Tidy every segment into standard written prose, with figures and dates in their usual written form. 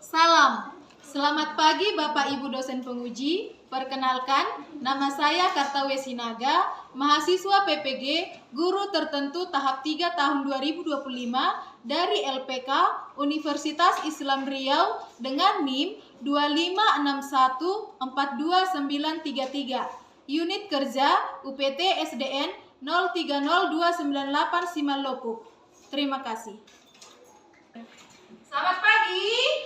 Salam, selamat pagi Bapak Ibu dosen penguji. Perkenalkan, nama saya Kartawesi Naga, mahasiswa PPG, guru tertentu tahap 3 tahun 2025 dari LPK Universitas Islam Riau dengan NIM 256142933, unit kerja UPT SDN 030298 Simaloko. Terima kasih. Selamat pagi.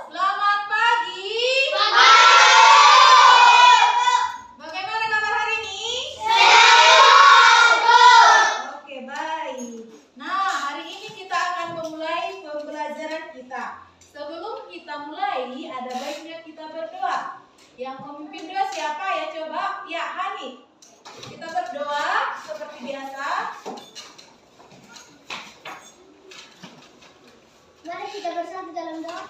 Selamat pagi. Bagaimana kabar hari ini? Oke, baik. Nah, hari ini kita akan memulai pembelajaran kita. Sebelum kita mulai, ada baiknya kita berdoa. Yang memimpin doa siapa ya? Coba. Ya, Hani. Kita berdoa seperti biasa. Mari kita bersatu dalam doa.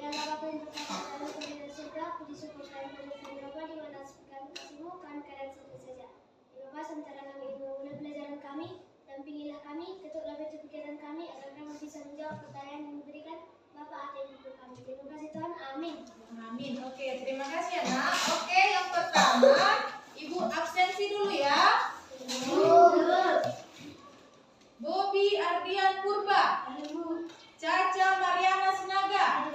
Ya Bapa yang berkata dalam surga surga, puji syukur kami panjatkan Bapa di mana kami kasih-Mu, kami keadaan seperti saja. Ya Bapa, sementara kami ingin memulai pelajaran kami, dampingilah kami, ketuklah pintu pikiran kami agar kami bisa menjawab pertanyaan yang diberikan Bapa atas hidup kami. Terima kasih Tuhan, amin. Amin. Oke, terima kasih ya Nak. Oke, yang pertama, Ibu absensi dulu ya. Bobi Ardian Purba, Caca Mariana Sinaga,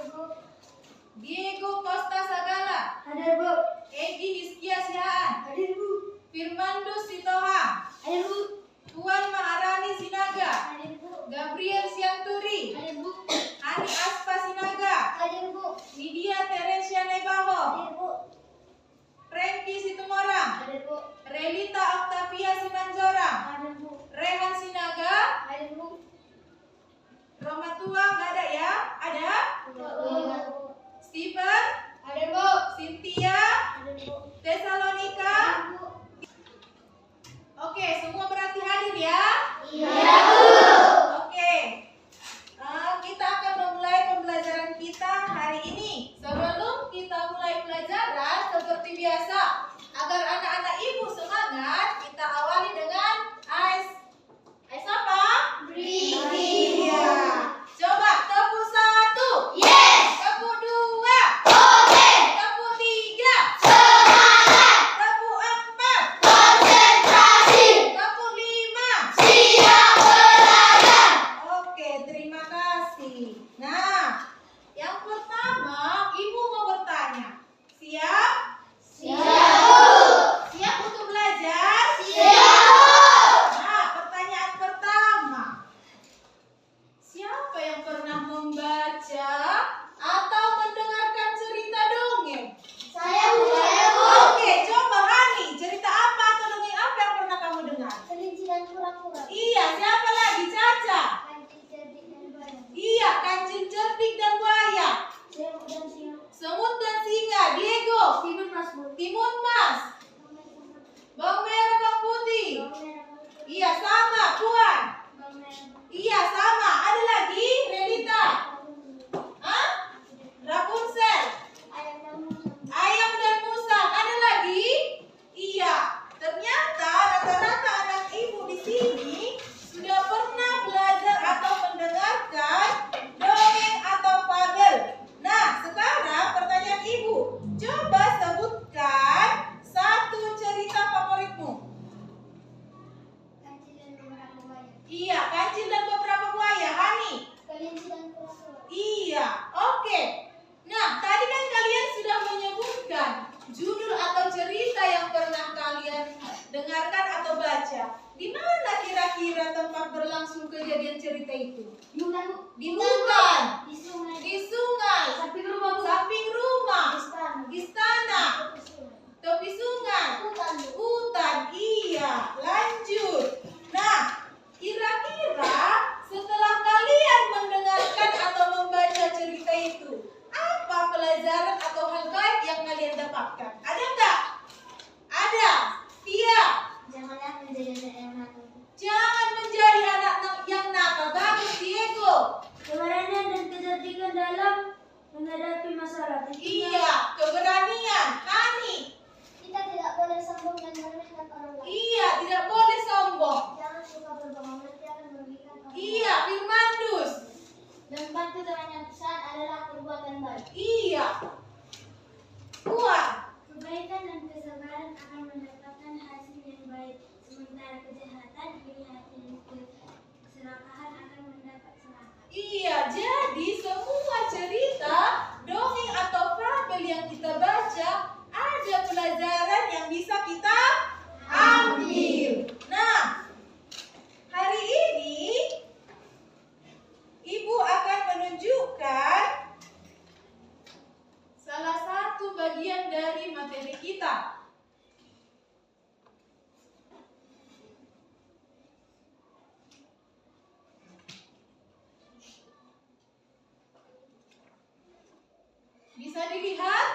Diego Costa Sagala, Egi Hiskia Sihaan, Firmando Sitoha, Tuan Maharani Sinaga, Gabriel Sianturi, Hani Aspa Sinaga, Lydia Teresia Nebaho, Franky Situmorang, Relita Octavia Simanjorang, Rehan Sinaga, Roma Tua nggak ada ya? Ada? Steven, Cynthia, Tesalonika. Oke, semua berarti hadir ya? Iya. Oke, kita akan memulai pembelajaran kita hari ini. Sebelum kita mulai pelajaran, seperti biasa, agar anak-anak ibu semangat, kita awali dengan AIS apa? Iya. Coba tepuk 1. Yes. Tepuk 2. Oke. Tepuk 3. Semangat. Tepuk 4. Konsentrasi. Tepuk 5. Siap belajar. Oke, terima kasih. Nah, yang pertama, Ibu mau bertanya. Siap? Siap untuk belajar? Nah, pertanyaan pertama. Siapa yang pernah membaca atau mendengarkan cerita dongeng? Saya Bu. Oke, coba Hani, cerita apa atau dongeng apa yang pernah kamu dengar? Kelinci dan kura-kura. Iya, siapa lagi? Caca. Kancil cerdik dan buaya. Iya, kancil cerdik dan buaya. Semut dan singa. Semut dan singa. Diego. Timun mas Bu. Timun mas. Bawang merah, bawang putih. Iya, sama. Puan. Iya, sama. Ada lagi? Relita. Hah? Rapunzel. Ayam dan musang. Ada lagi? Iya. Ternyata rata-rata anak ibu di sini sudah pernah belajar atau mendengarkan dongeng atau fabel. Nah, sekarang pertanyaan ibu. Coba sebutkan satu cerita favoritmu. Kancil dan beberapa buaya. Iya, kancil dan beberapa buaya. Hani. Kelinci dan kura-kura. Iya, oke. Nah, tadi kan kalian sudah menyebutkan judul atau cerita yang pernah kalian dengarkan atau baca. Di mana kira-kira tempat berlangsung kejadian cerita itu? Di hutan. Di sungai. Di sungai. Samping rumah Bu. Samping rumah. Istana. Istana. Tepi sungai. Tepi sungai. Hutan Bu. Hutan. Iya, lanjut. Nah, kira-kira setelah kalian mendengarkan atau membaca cerita itu, apa pelajaran atau hal baik yang kalian dapatkan? Ada enggak? Ada. Tia. Janganlah menjadi anak yang nakal. Jangan menjadi anak yang nakal. Bagus, Diego. Keberanian dan kecerdikan dalam menghadapi masalah. Iya, keberanian. Hani. Kita tidak boleh sombong dan meremehkan orang lain. Iya, tidak boleh sombong. Jangan suka berbohong, nanti akan merugikan orang lain. Iya, Firmandu. kejahatan, diri hati keserakahan akan mendapat serakah. Iya, jadi semua cerita, dongeng atau fabel yang kita baca ada pelajaran yang bisa kita ambil. Nah, hari ini Ibu akan menunjukkan salah satu bagian dari materi kita. Bisa dilihat?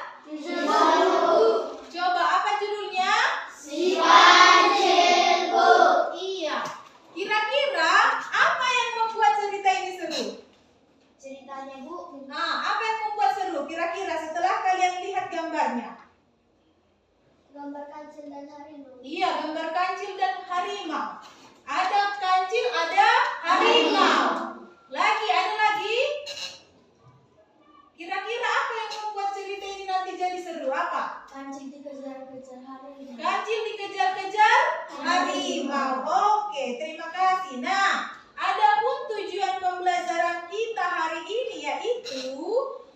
Coba apa judulnya? Si Kancil Bu. Iya. Kira-kira apa yang membuat cerita ini seru? Ceritanya Bu, Nah, apa yang membuat seru? Kira-kira setelah kalian lihat gambarnya. gambar kancil dan harimau. Iya, gambar kancil dan harimau. Ada kancil, ada harimau. Lagi, ada lagi. Kira-kira apa yang membuat cerita ini nanti jadi seru? Apa? Kancil dikejar-kejar harimau. Kancil dikejar-kejar harimau. Oke, terima kasih. Nah, adapun tujuan pembelajaran kita hari ini yaitu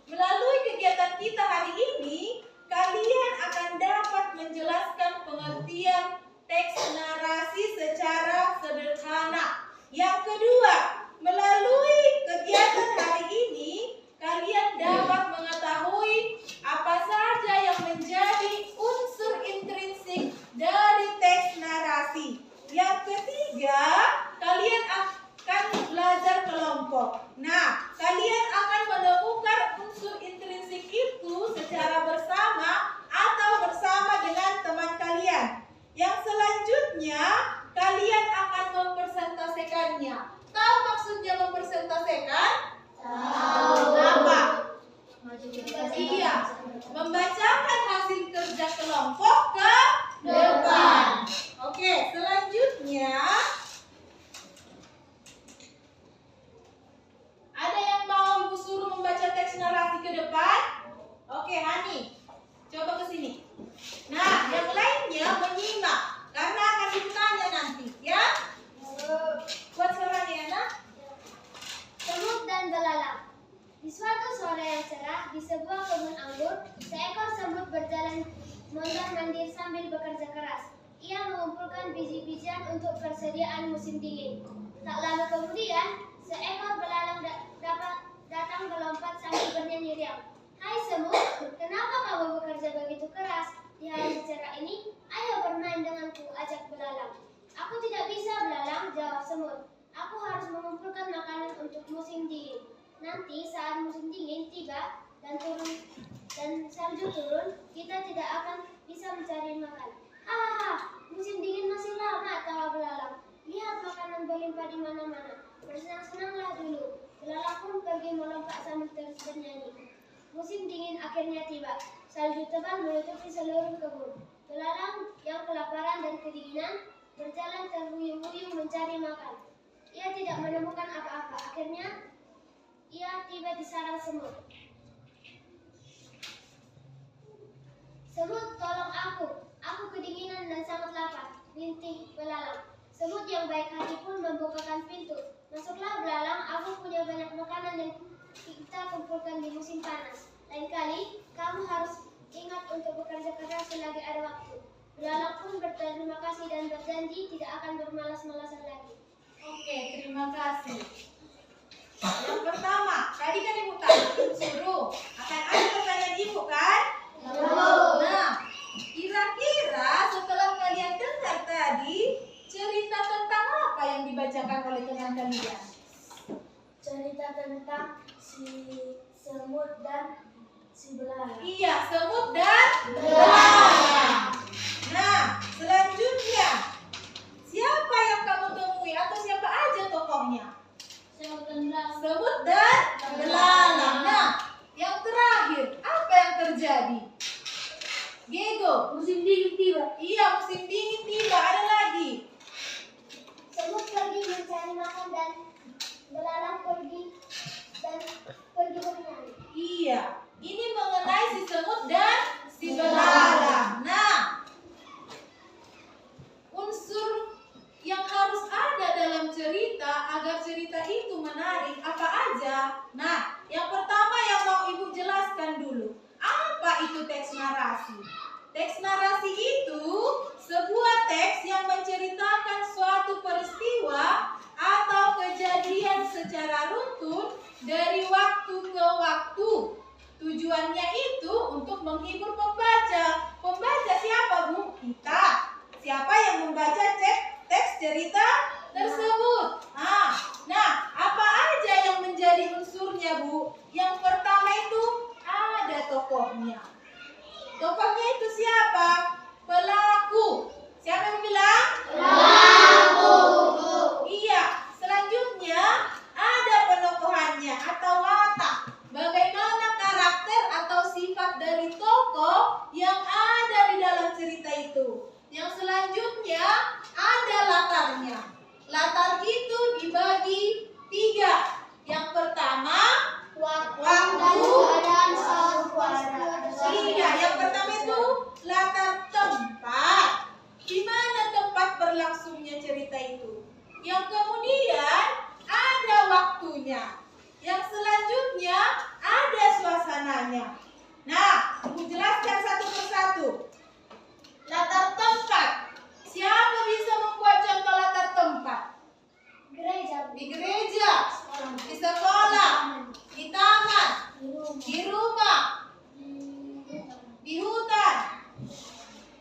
melalui kegiatan kita hari ini, kalian akan dapat menjelaskan pengertian teks narasi secara sederhana. Yang kedua, melalui kegiatan hari ini, kalian dapat mengetahui apa saja yang menjadi unsur intrinsik dari teks narasi. Yang ketiga, kalian akan belajar kelompok. Nah, kalian akan menemukan unsur intrinsik itu secara bersama atau bersama dengan teman kalian. Yang selanjutnya, kalian akan mempresentasikannya. Tahu maksudnya mempresentasikan? Tahu. Apa? Iya. Membacakan hasil kerja kelompok ke depan. Oke, selanjutnya ada yang mau Ibu suruh membaca teks narasi ke depan? Oke, Hani, coba ke sini. Nah, yang lainnya menyimak karena akan ditanya nanti, ya. Buat suaranya ya, nak. Semut dan belalang. Di suatu sore yang cerah, di sebuah kebun anggur, seekor semut berjalan mondar-mandir sambil bekerja keras. Ia mengumpulkan biji-bijian untuk persediaan musim dingin. Tak lama kemudian, seekor belalang datang melompat sambil bernyanyi riang. Hai semut, kenapa kamu bekerja begitu keras? Di hari cerah ini, ayo bermain denganku, ajak belalang. Aku tidak bisa belalang, jawab semut. Aku harus mengumpulkan makanan untuk musim dingin. Nanti saat musim dingin tiba dan salju turun, kita tidak akan bisa mencari makan. Hahaha, musim dingin masih lama, tawa belalang. Lihat makanan berlimpah di mana-mana. Bersenang-senanglah dulu. Belalang pun pergi melompat sambil terus bernyanyi. Musim dingin akhirnya tiba. Salju tebal menutupi seluruh kebun. Belalang yang kelaparan dan kedinginan berjalan terhuyung-huyung mencari makan. Ia tidak menemukan apa-apa. Akhirnya ia tiba di sarang semut. Semut, tolong aku. Aku kedinginan dan sangat lapar, rintih belalang. Semut yang baik hati pun membukakan pintu. Masuklah belalang, aku punya banyak makanan yang kita kumpulkan di musim panas. Lain kali, kamu harus ingat untuk bekerja keras selagi ada waktu. Belalang pun berterima kasih dan berjanji tidak akan bermalas-malasan lagi. Oke, terima kasih. Yang pertama, tadi kan Ibu kan suruh akan ada pertanyaan Ibu kan? Nah, kira-kira setelah kalian dengar tadi, cerita tentang apa yang dibacakan oleh teman kalian? Cerita tentang si semut dan si belalang. Iya, semut dan belalang. Nah, selanjutnya, siapa yang kamu temui atau siapa aja tokohnya? Semut dan belalang. Semut dan belalang. Nah, yang terakhir, apa yang terjadi? Gego. Musim dingin tiba. Iya, musim dingin tiba. Ada lagi. Semut pergi mencari makan dan belalang pergi bernyanyi. Iya, ini mengenai si semut dan si belalang. Nah, unsur yang agar cerita itu menarik, apa aja? Nah, yang pertama yang mau Ibu jelaskan dulu. Apa itu teks narasi? Teks narasi itu sebuah teks yang menceritakan suatu peristiwa atau kejadian secara runtun dari waktu ke waktu. Tujuannya itu untuk menghibur pembaca. Pembaca siapa, Bu? Kita. Siapa yang membaca teks cerita tersebut? Nah, apa aja yang menjadi unsurnya, Bu? Yang pertama itu ada tokohnya. Tokohnya itu siapa? Pelaku. Siapa yang bilang? Pelaku. Iya. Selanjutnya ada penokohannya atau watak. Bagaimana karakter atau sifat dari tokoh yang ada di dalam cerita itu. Yang selanjutnya ada latarnya. Latar itu dibagi 3. Yang pertama waktu. Iya, yang pertama itu latar tempat. Di mana tempat berlangsungnya cerita itu. Yang kemudian ada waktunya. Yang selanjutnya ada suasananya. Nah, Ibu jelaskan satu persatu. Latar tempat. Siapa bisa membuat contoh latar tempat? Di gereja, di sekolah, di taman, di rumah, di hutan,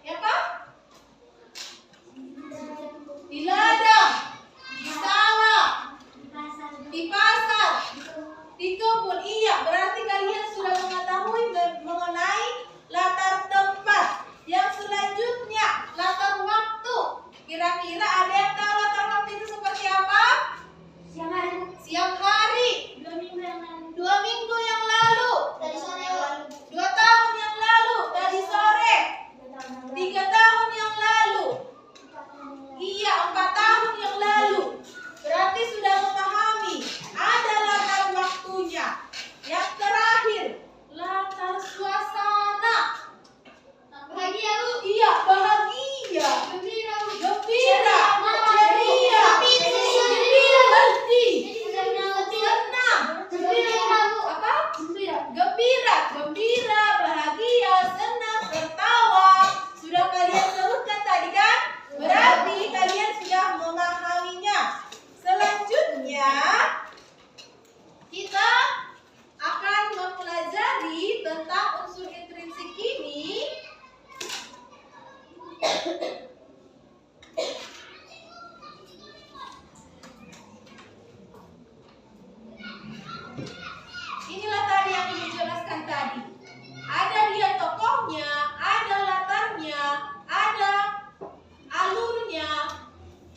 ya Pak? Di ladang, di sawah, di pasar, di kebun. Iya, berarti kalian sudah mengetahui mengenai latar tempat. Yang selanjutnya latar waktu. Kira-kira ada yang tahu latar waktu itu seperti apa? Siang hari. 2 minggu yang lalu. 2 tahun yang lalu. Tadi sore. 3 tahun yang lalu. Iya, 4 tahun yang lalu. Berarti sudah memahami. Ada latar waktunya. Yang terakhir, latar suasana. Bahagia, Bu? Iya, bahagia. Gembira. Ceria. Senang. Apa? Gembira, bahagia, senang, tertawa. Sudah kalian sebutkan tadi kan? Berarti kalian sudah memahaminya. Selanjutnya kita akan mempelajari tentang unsur intrinsik ini. Inilah tadi yang Ibu jelaskan tadi. Ada dia tokohnya, ada latarnya, ada alurnya.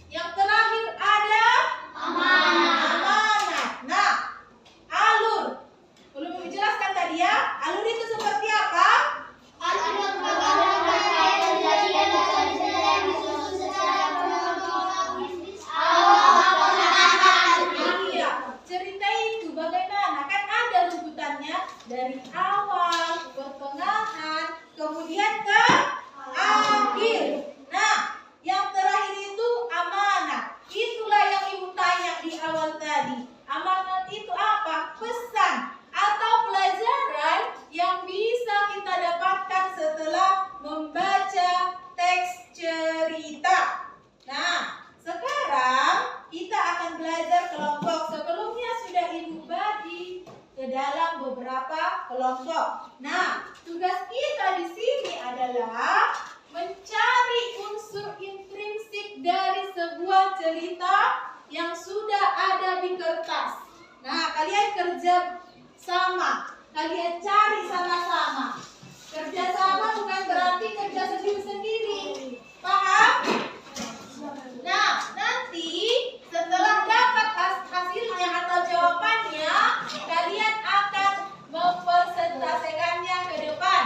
Yang terakhir ada amanat. Nah, alur. Belum Ibu jelaskan tadi ya. Alur itu seperti apa? Iya, cerita itu bagaimana? Kan ada runtutannya dari awal, pertengahan, kemudian ke akhir. Nah, yang terakhir itu amanat. Itulah yang Ibu tanya di awal tadi. Amanat itu apa? Pesan atau pelajaran yang bisa kita dapatkan setelah membaca teks cerita. Nah, sekarang kita akan belajar kelompok. Sebelumnya sudah Ibu bagi ke dalam beberapa kelompok. Nah, tugas kita di sini adalah mencari unsur intrinsik dari sebuah cerita yang sudah ada di kertas. Nah, kalian kerja sama. Kalian cari sama-sama. Kerja sama bukan berarti kerja sendiri-sendiri. Paham? Nah, nanti setelah dapat hasilnya atau jawabannya, kalian akan mempresentasikannya ke depan.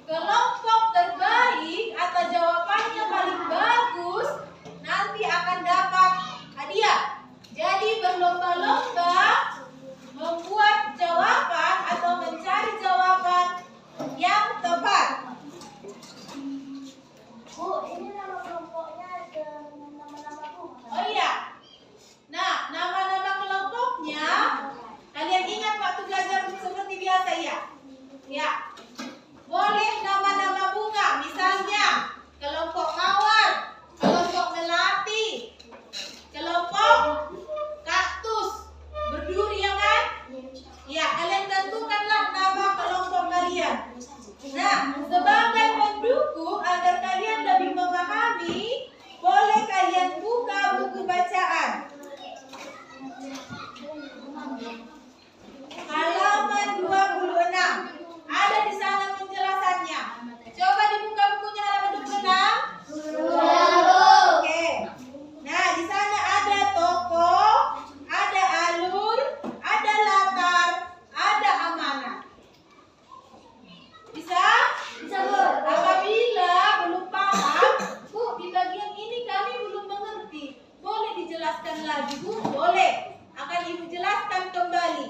Kelompok terbaik atau jawabannya paling bagus nanti akan dapat hadiah. Jadi berlomba-lomba membuat jawaban atau mencari jawaban yang tepat. Bu, ini nama Ibu? Boleh. Akan Ibu jelaskan kembali.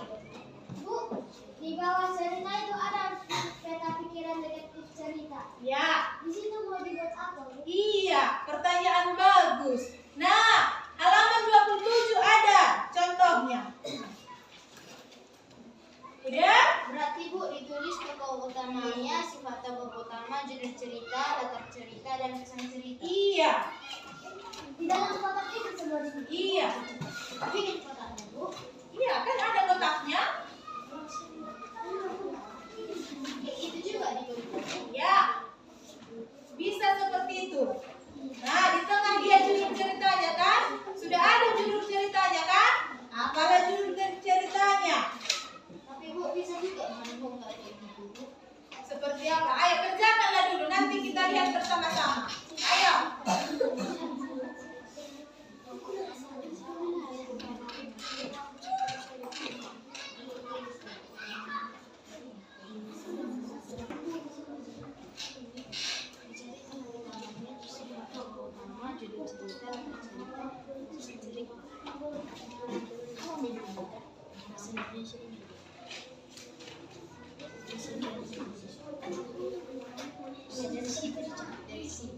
Bu, di bawah cerita itu ada peta pikiran detektif cerita. Ya. Di situ mau dibuat apa, Bu? Iya, pertanyaan bagus. Nah, halaman 27 ada contohnya. Udah? Berarti Bu ditulis tokoh utamanya, sifat tokoh utama, judul cerita, latar cerita, dan kesan cerita. Iya. Di dalam kotak itu semua disebut. Iya. Bikin kotaknya, Bu. Iya, kan ada kotaknya? Kayak itu juga ditulis. Ya. Bisa seperti itu. Nah, di tengah dia judul ceritanya kan? Sudah ada judul ceritanya kan? Apalah judul ceritanya? Tapi Bu bisa juga membongkar kayak gitu, Bu. Seperti apa? Ayo kerjakanlah dulu, nanti kita lihat bersama-sama. Ayo. Sifat tokoh utama, judul cerita, latar cerita, kesan cerita. Bahasa Indonesia ini. Dari situ, dari situ.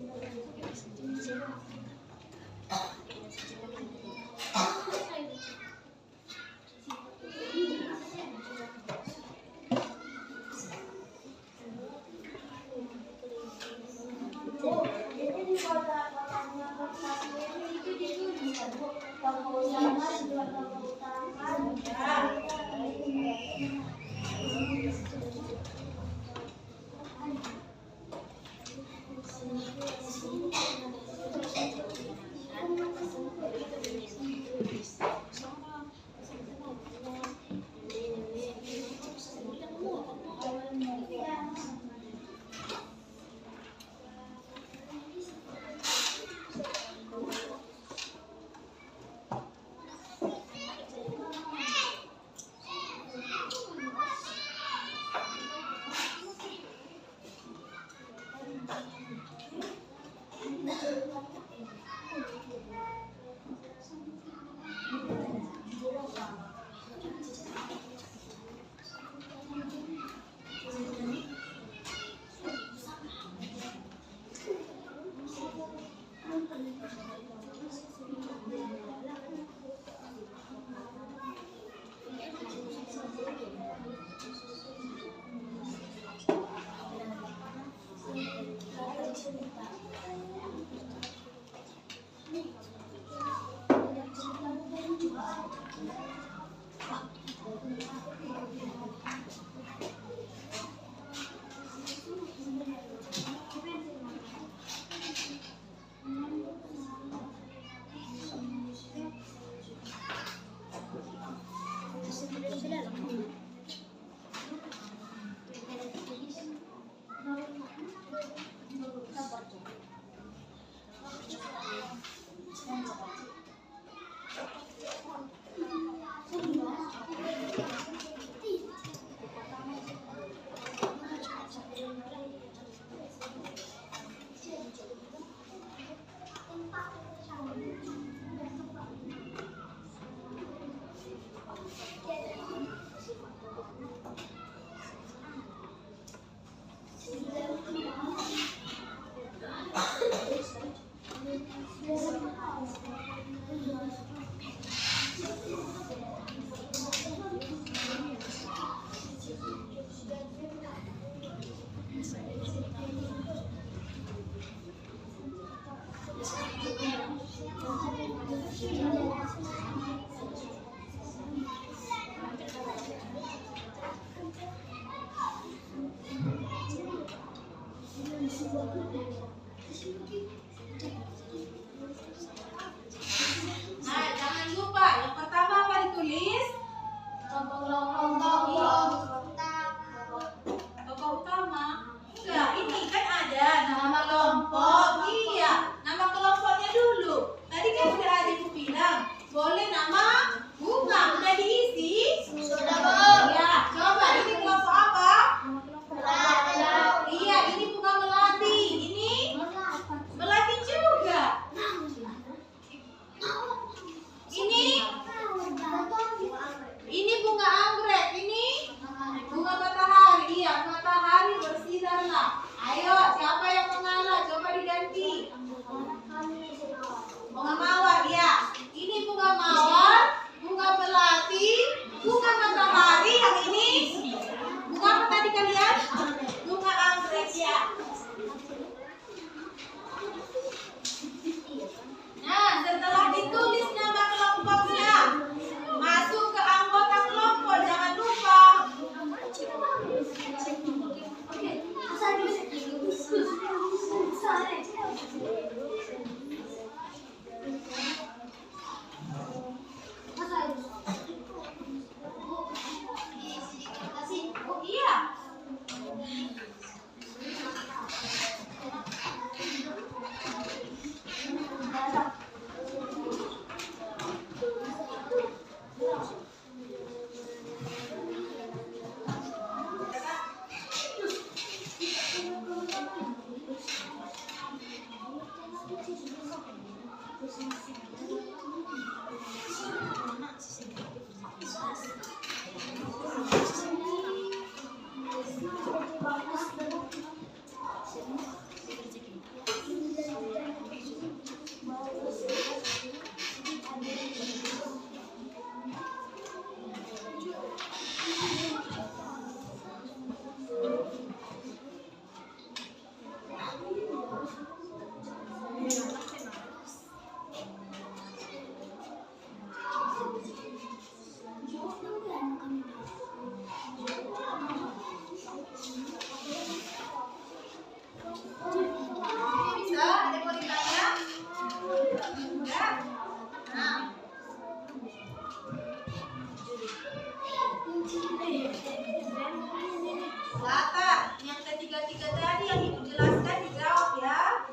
tiga tadi yang Ibu jelaskan dijawab ya.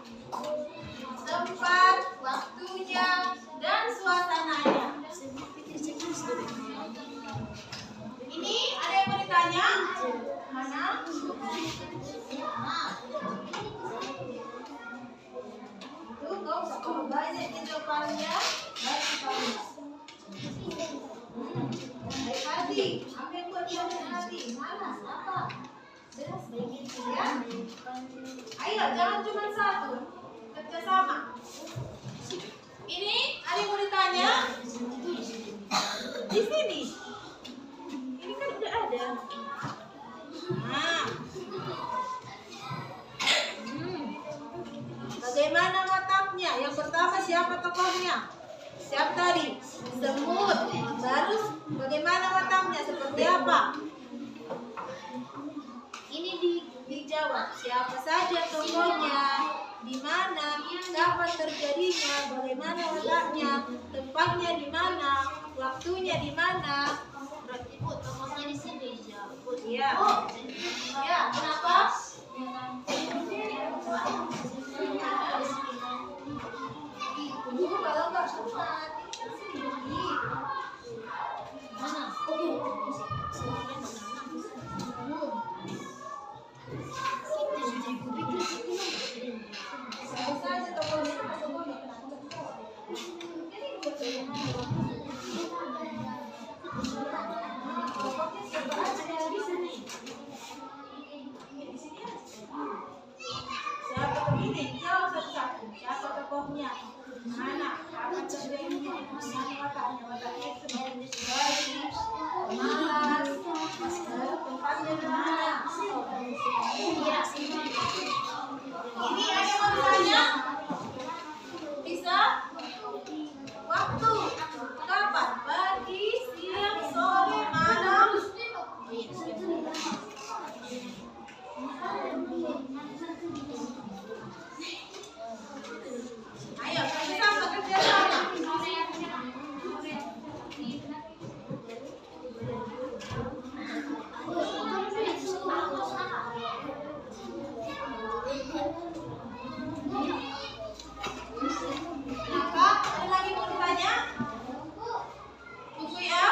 Tempat, waktunya, dan suasananya. Ini ada yang mau ditanya? Mana? Itu kau kalau banyak jawabannya, baik sekali. Baik hati, apa yang buat dia baik hati? Mana? Apa? Jelas ya? Ayo, jangan cuma satu. Kerjasama. Ini ada yang mau ditanya? Di sini. Ini kan udah ada. Nah. Bagaimana wataknya? Yang pertama siapa tokohnya? Siapa tadi? Semut. Baru bagaimana wataknya? Seperti apa? Ini dijawab. Siapa saja tokohnya? Di mana? Kapan terjadinya? Bagaimana wataknya? Tempatnya di mana? Waktunya di mana? Berarti Bu, tokohnya di sini ya. Iya. Ya, kenapa? Itu kalau nggak kuat, Mana? siapa saja tokohnya? Siapa begini? Jawab satu-satu. Siapa tokohnya? Mana? Apa terjadinya? Mana wataknya? Wataknya sebenarnya baik, malas. Tempatnya di mana? Ini ada yang mau ditanya? Bisa? Waktu? Kapan? Pagi, siang, sore, malam? Ayo, kerjasama, kerjasama. Kenapa? Ada lagi mau ditanya? Buku ya?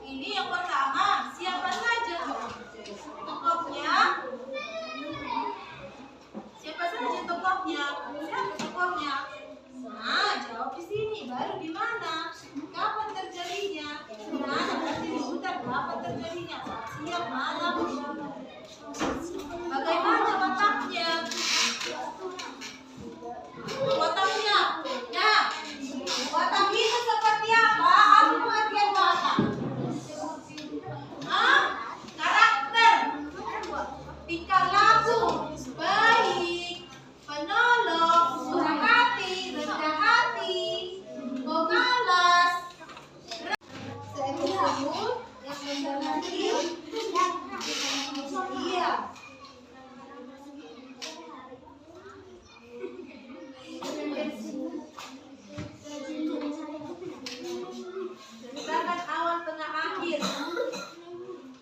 Ini yang pertama, siapa saja tokohnya? Siapa saja tokohnya? Siapa tokohnya? Nah, jawab di sini. Baru di mana? Kapan terjadinya? Di mana? Berarti di hutan. Kapan terjadinya? Siang, malam. Bagaimana wataknya? Wataknya. Nah, watak itu seperti apa? Apa pengertian watak? Hah? Karakter. Tingkah laku. Baik. Penolong. Murah hati. Rendah hati. Pemalas. Seekor semut yang mendapati. Iya. Ceritakan awal tengah akhir.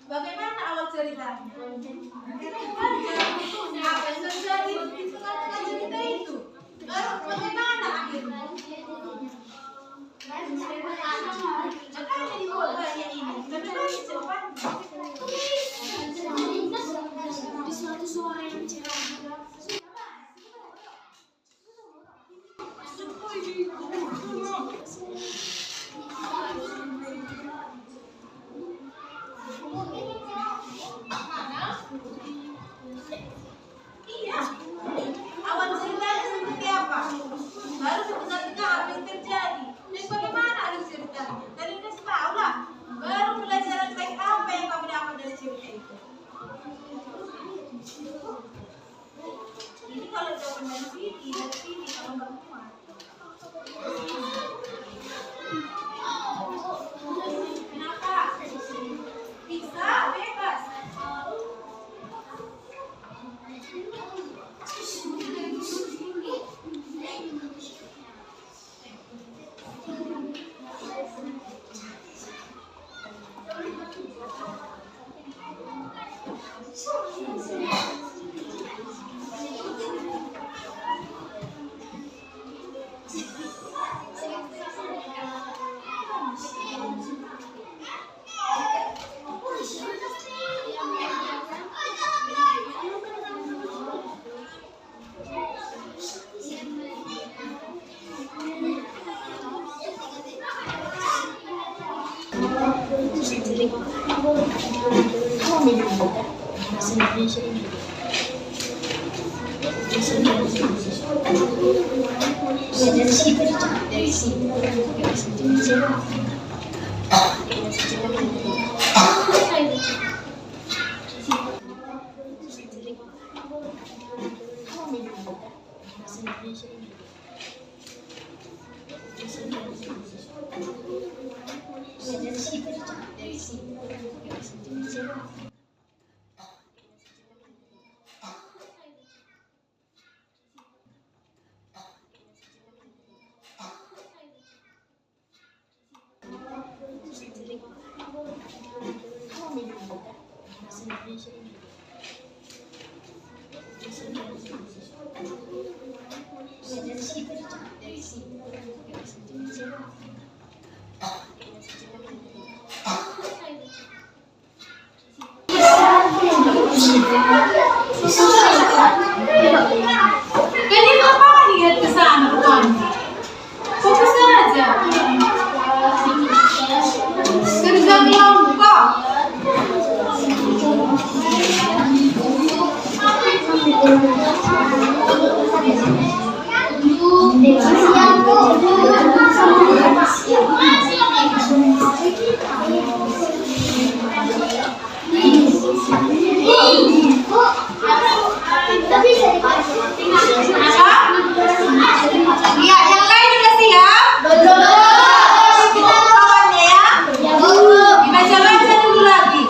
Bagaimana awal ceritanya? Apa yang terjadi di tengah-tengah cerita itu? Lalu bagaimana akhirnya? Makanya dibuat banyak ini. Tapi banyak jawabannya. Di suatu sore yang cerah. Mana? Iya. Awal ceritanya seperti apa? Baru di tengah-tengah apa yang terjadi? Dan bagaimana alur ceritanya? Tadi kasih tahu lah. Baru pelajaran baik apa yang kamu dapat dari cerita itu? Ini kalau jawaban dari sini kalau nggak muat. Kenapa? Bisa, bebas. Kalian apa lihat ke sana bukan? Fokus saja. Kerja kelompok. Iya, yang lain sudah siap? Belum. Kita lawannya ya. Dibaca-baca dulu lagi.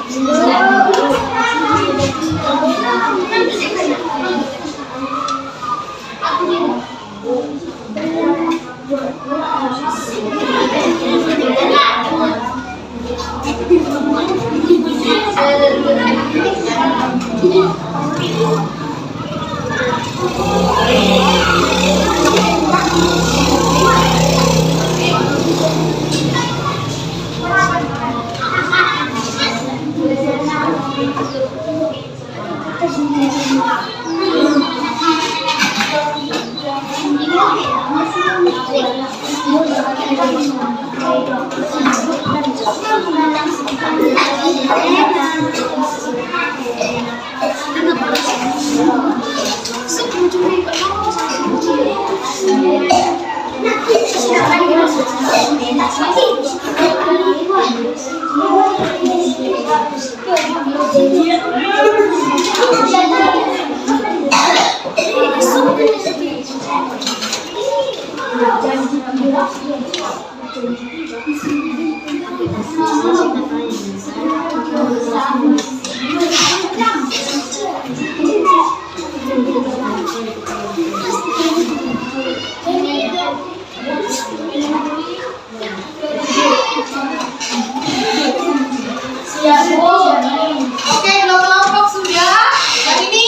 Oke, dua kelompok sudah. Yang ini?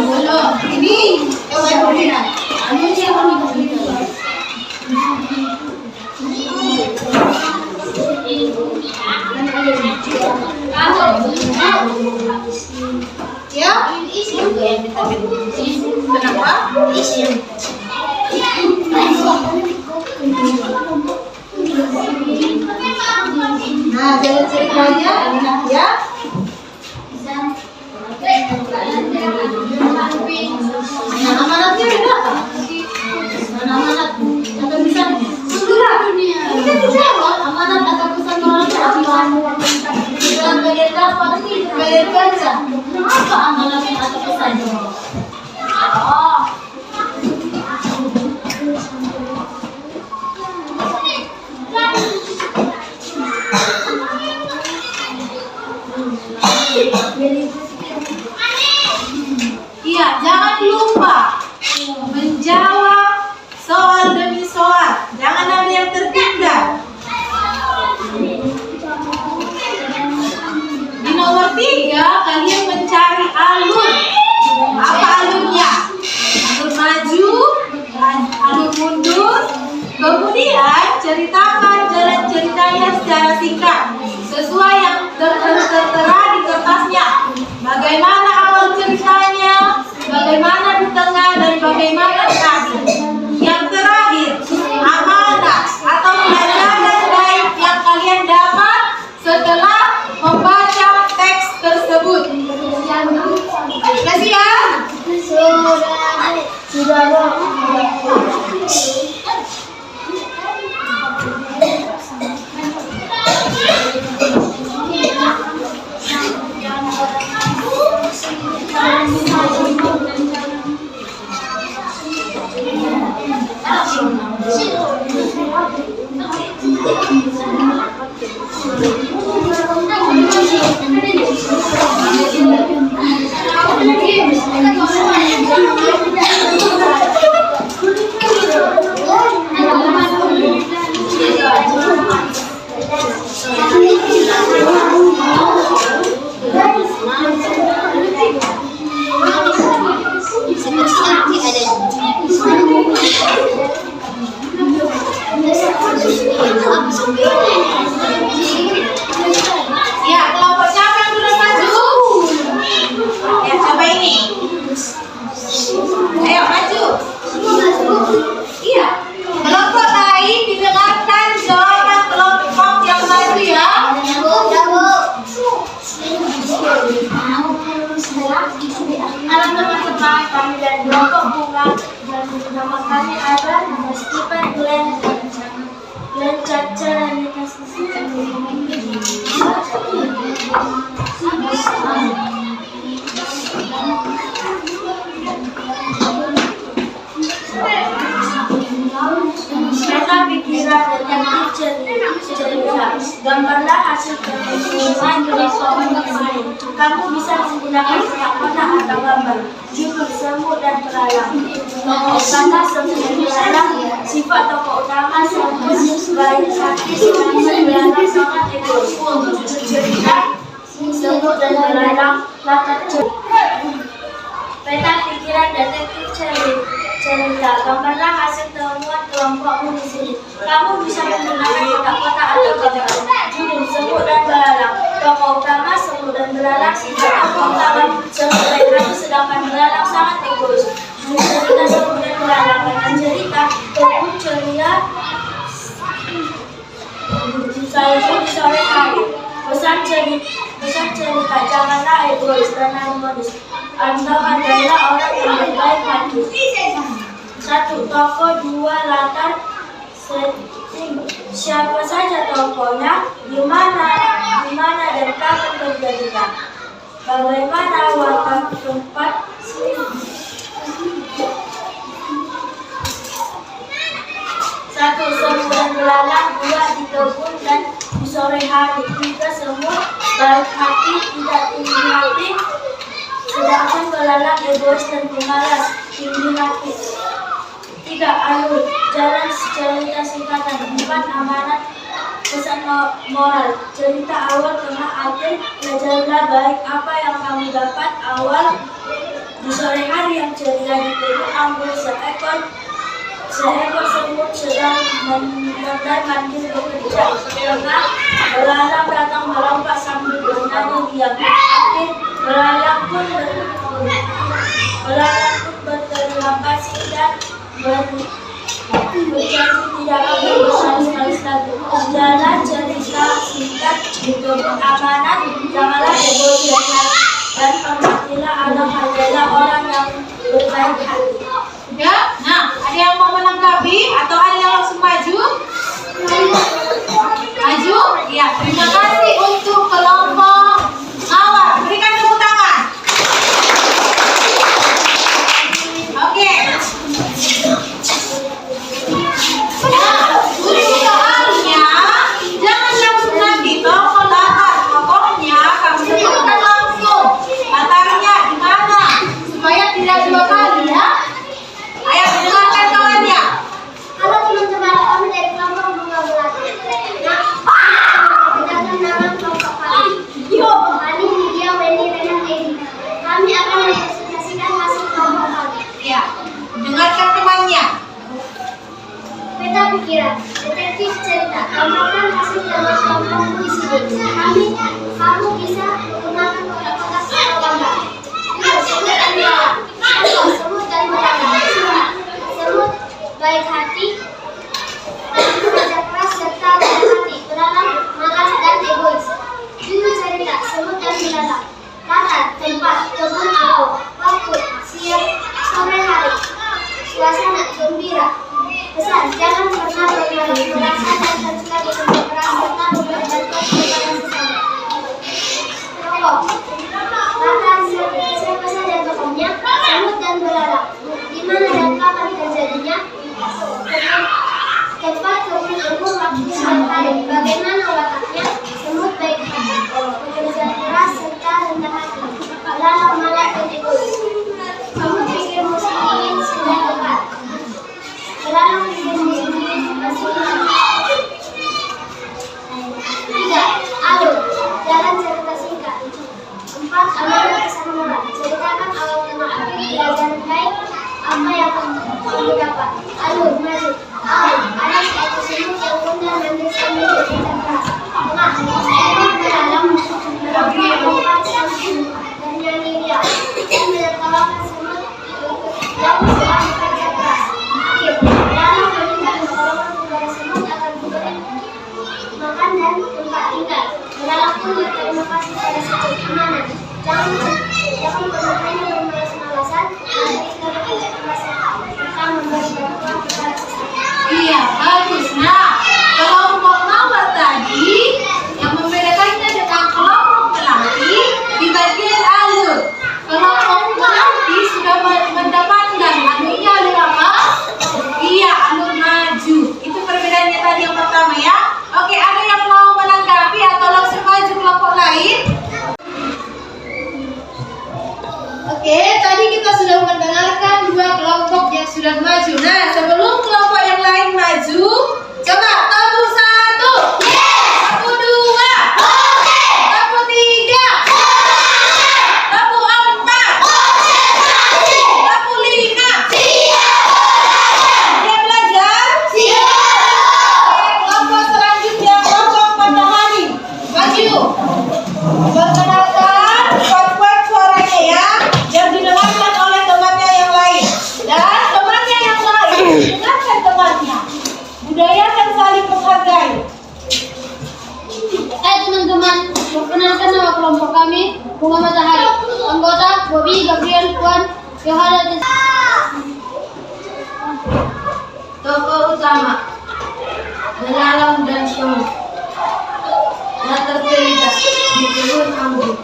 Belum. Ini? Ya? Kenapa? Nah, jalan ceritanya ya. Nah, amanatnya beda kan? Mana amanat atau pesan? Sudah. Ini kan dijawab amanat atau pesan orang apa? Dalam kalian dapat kalian baca. Apa amanatnya atau pesannya? Oh. Iya, jangan lupa menjawab soal demi soal. Jangan ada yang tertinggal. Di nomor 3, kalian mencari alur. Apa alurnya? Alur maju, alur mundur. Kemudian ceritakan jalan ceritanya secara singkat sesuai yang tertera di kertasnya. Bagaimana awal ceritanya, bagaimana di tengah, dan bagaimana di akhir. Yang terakhir, amanat atau pelajaran baik yang kalian dapat Ya, kelompok siapa yang sudah maju? Ya, coba ini. Ayo maju. Iya. Kelompok lain didengarkan jawaban kelompok yang maju ya. Teman-teman teman kami dan kelompok bunga dan nama kami adalah Stephen Glenn Caca dan Peta pikiran detektif cerita. Gambarlah hasil penemuan dari soal kemarin. Kamu bisa menggunakan kotak-kotak atau gambar, judul, semut, dan belalang. Tokoh utama semut dan belalang. Sifat tokoh utama semut baik sakti, semangat, belalang sangat egois. Cerita semut dan belalang. Latar cerita. Peta pikiran detektif cerita. Gambarlah hasil temuan kelompokmu di sini. Kamu bisa menggunakan kotak-kotak atau gambar, judul, semut, dan belalang. Tokoh utama semut dan belalang. Sifat tokoh utama semut baik hati, sedangkan belalang sangat egois. Cerita semut dan belalang dengan cerita tokoh ceria. Saya di sore hari. Pesan cerita, janganlah egois dan modus. Anda adalah orang yang baik hati. 1. Tokoh, 2. Latar setting. Siapa saja tokohnya, di mana dan kapan terjadinya, bagaimana waktu tempat. 1. Semut dan belalang. 2. Di kebun dan di sore hari. 3. Semut baik hati, tidak tinggi hati, sedangkan belalang egois dan pemalas, tinggi hati. 3. Alur jalan cerita singkatan. 4. Amanat pesan moral. Cerita awal, tengah, akhir. Belajarlah baik apa yang kamu dapat awal. Di sore hari yang ceria di kebun anggur, seekor semut sedang mandi bekerja. Tengah, belalang datang melompat sambil bernyanyi diam. Akhir, belalang pun berterima kasih dan berjanji tidak akan bersama sekali. Jalan cerita singkat di kebun amanat. Janganlah egois dan hormatilah anak adalah orang yang berbaik hati. Ya, nah, ada yang mau menanggapi atau ada yang langsung maju? Maju? Ya, terima kasih untuk kelompok awal. Berikan tepuk tangan. Oke. Nah, untuk soalnya jangan langsung nanti tokoh latar. Pokoknya kamu sebutkan langsung latarnya di mana supaya tidak dua kali ya. Ayo dengarkan kawannya. Halo teman-teman, kami dari kelompok bunga belati. Kita nama kelompok kami. Kami Lydia, Wendy, Renan, Edi. Kami akan mempresentasikan hasil kelompok kami. Ya, dengarkan temannya. Peta pikiran, detektif cerita. Gambarkan hasil temuan kelompokmu di sini. Kamu bisa menggunakan kotak-kotak atau gambar. Semut dan belalang. Semut dan belalang. Semut baik hati, kerja keras serta rendah hati. Belalang malas dan egois. Judul cerita semut dan belalang. Latar tempat kebun apel. Waktu siang sore hari. Suasana gembira. Pesan jangan pernah bermalas merasa dan tercela di tempat keras serta memberikan kepada sesama. Tokoh. Latar siapa saja tokohnya, semut dan belalang. Di mana dan kapan terjadinya? berterima kasih pada setiap iman. Jangan bermain bermalas-malasan. Mari kita bekerja serta memberi bantuan kepada sesama. Iya, bagus. Nah, kelompok nomor tadi yang membedakannya dengan kelompok melati di bagian alur. Kelompok melati sudah mendapatkan alurnya alur apa? Iya, alur maju. Itu perbedaannya tadi yang pertama ya. Oke, ada yang mau menanggapi atau langsung maju kelompok lain? Oke, tadi kita sudah mendengarkan dua kelompok yang sudah maju. Nah, sebelum kelompok yang lain maju, coba tabu 1, tabu 2, tabu 3, tabu 4, tabu 5. Siap belajar? Oke, kelompok selanjutnya kelompok matahari. Maju. Perkenalkan, kuat-kuat suaranya ya, yang didengarkan oleh temannya yang lain. Dan temannya yang lain dengarkan temannya. Budayakan saling menghargai. Teman-teman, perkenalkan nama kelompok kami, Bunga Matahari. Anggota Bobby, Gabriel, Puan, Yohana, Tokoh utama Belalang dan Semut. Latar cerita di kebun anggur.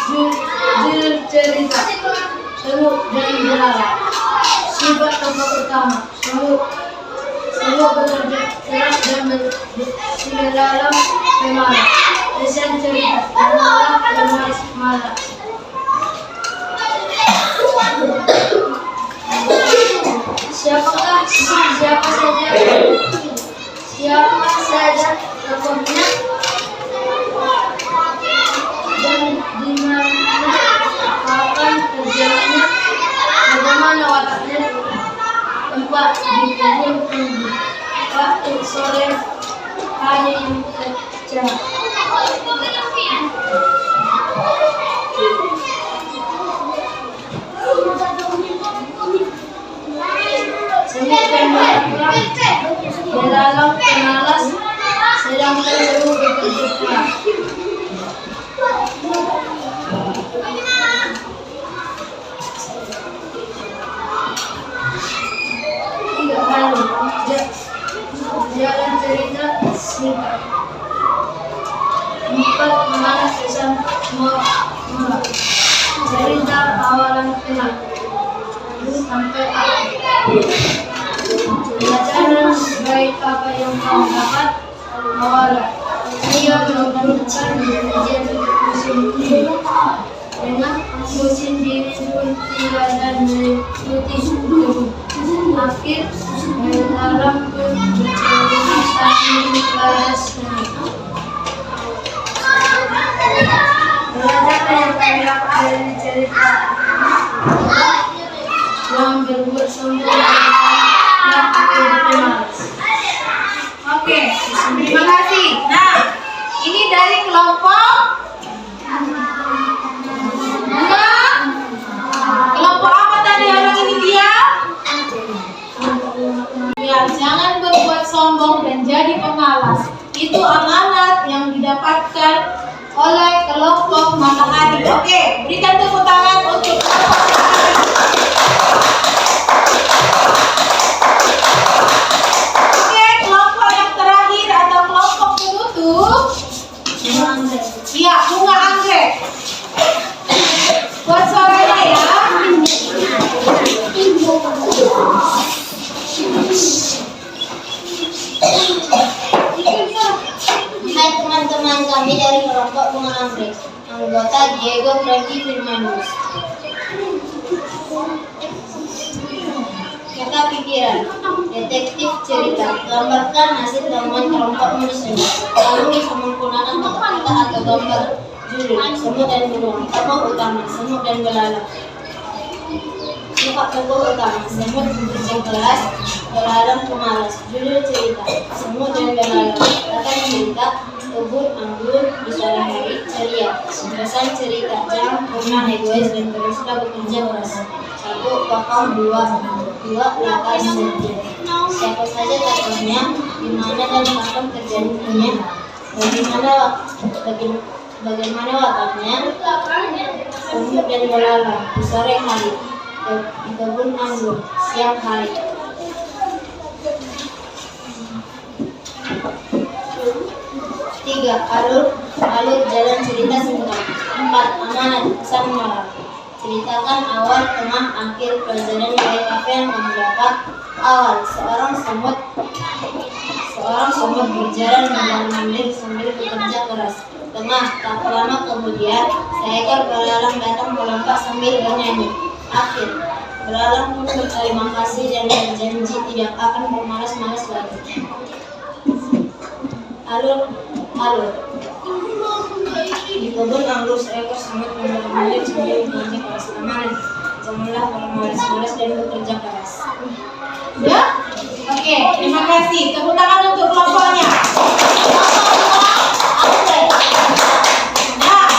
Judul cerita Semut dan Belalang. Sifat tokoh utama Semut bekerja keras dan belalang pemalas. Pesan cerita Belalang pemalas malas. Siapa saja tokohnya dan di mana kapan terjadinya, bagaimana wataknya, tempat di kebun tinggi, waktu sore, hari yang cerah. Semut dan belalang pemalas, sedangkan semut bekerja keras. Jalan cerita singkat. 4 pemalas pesan murah. Cerita awalan tenang sampai akhir. Pelajaran baik apa yang kamu dapat awalan. Dia menentukan ujian musim ini dengan musim dingin pun tidak dan mengikuti suhu. Akhir dalam pun bercerita kelas pelajaran yang kami dapat dari cerita yang berbuat sombong yang akhirnya pemalas. Oke, terima kasih. Nah, ini dari kelompok kelompok apa tadi orang ini dia? Ya, jangan berbuat sombong dan jadi pemalas. Itu amanat yang didapatkan oleh kelompok matahari. Oke, berikan tepuk tangan untuk kelompok matahari. Oke, kelompok yang terakhir atau kelompok penutup. Iya, bunga anggrek. Buat suaranya ya. Hai teman-teman kami dari kelompok Bunga Anggrek. Anggota Diego Franky Firmanus. Kata pikiran, detektif cerita, gambarkan hasil temuan kelompok manusia. Lalu bisa menggunakan kata-kata atau gambar judul semut dan beruang. Tokoh utama semut dan belalang. Sifat tokoh utama semut bekerja keras, belalang pemalas. Judul cerita semut dan belalang. Latar cerita kebun anggur di sore hari ceria. Pesan cerita jangan pernah egois dan teruslah bekerja keras. 1 tokoh 2 latar cerita. Siapa saja tokohnya, di mana dan kapan terjadinya, bagaimana wataknya, Semut dan belalang di sore hari, di kebun anggur siang hari. 3. Alur jalan cerita singkat. 4. Amanat pesan moral. Ceritakan awal, tengah, akhir pelajaran baik apa yang kamu dapat. Awal, seorang semut berjalan mondar-mandir sambil bekerja keras. Tengah, tak lama kemudian seekor belalang datang melompat sambil bernyanyi. Akhir, belalang pun berterima kasih dan berjanji tidak akan bermalas-malas lagi. Alur. Di kebun anggur seekor semut mondar-mandir sambil bekerja keras. Amanat, janganlah bermalas-malas dan bekerja keras. Ya? Oke, terima kasih. Tepuk tangan untuk kelompoknya. Nah,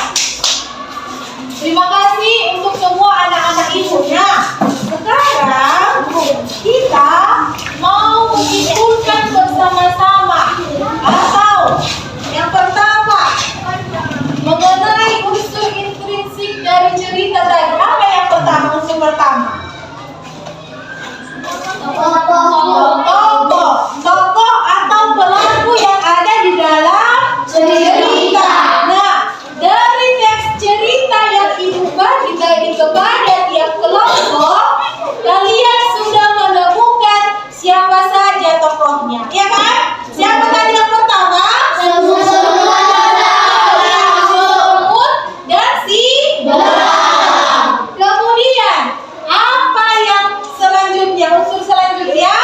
terima kasih untuk semua anak-anak ibu. Nah, sekarang kita mau menyimpulkan bersama-sama atau yang pertama mengenai unsur intrinsik dari cerita tadi. Apa yang pertama? Unsur pertama. Tokoh atau pelaku yang ada di dalam cerita. Nah, dari teks cerita yang ibu bagi tadi kepada tiap kelompok, kalian sudah menemukan siapa saja tokohnya, ya kan? Siapa tadi yang pertama? Semut dan si belalang. Kemudian apa yang selanjutnya? Unsur selanjutnya?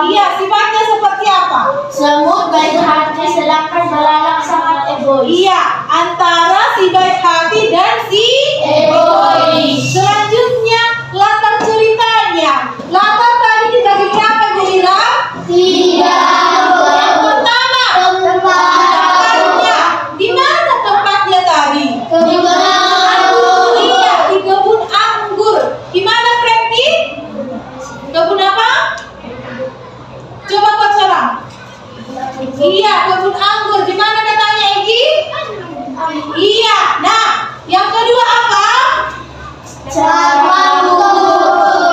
Iya, sifatnya seperti apa? Semut baik hati sedangkan belalang sangat egois. Iya, antara si baik hati dan si egois. Selanjutnya, latar ceritanya. Latar tadi dibagi berapa, Bu Ira? 3. Yang pertama, tempatnya. Di mana tempatnya tadi? Iya, di kebun anggur. Di mana, Franky? Kebun apa? Coba kau serang. Iya, kebun anggur. Di mana katanya, Egi? Iya. Nah, yang kedua apa?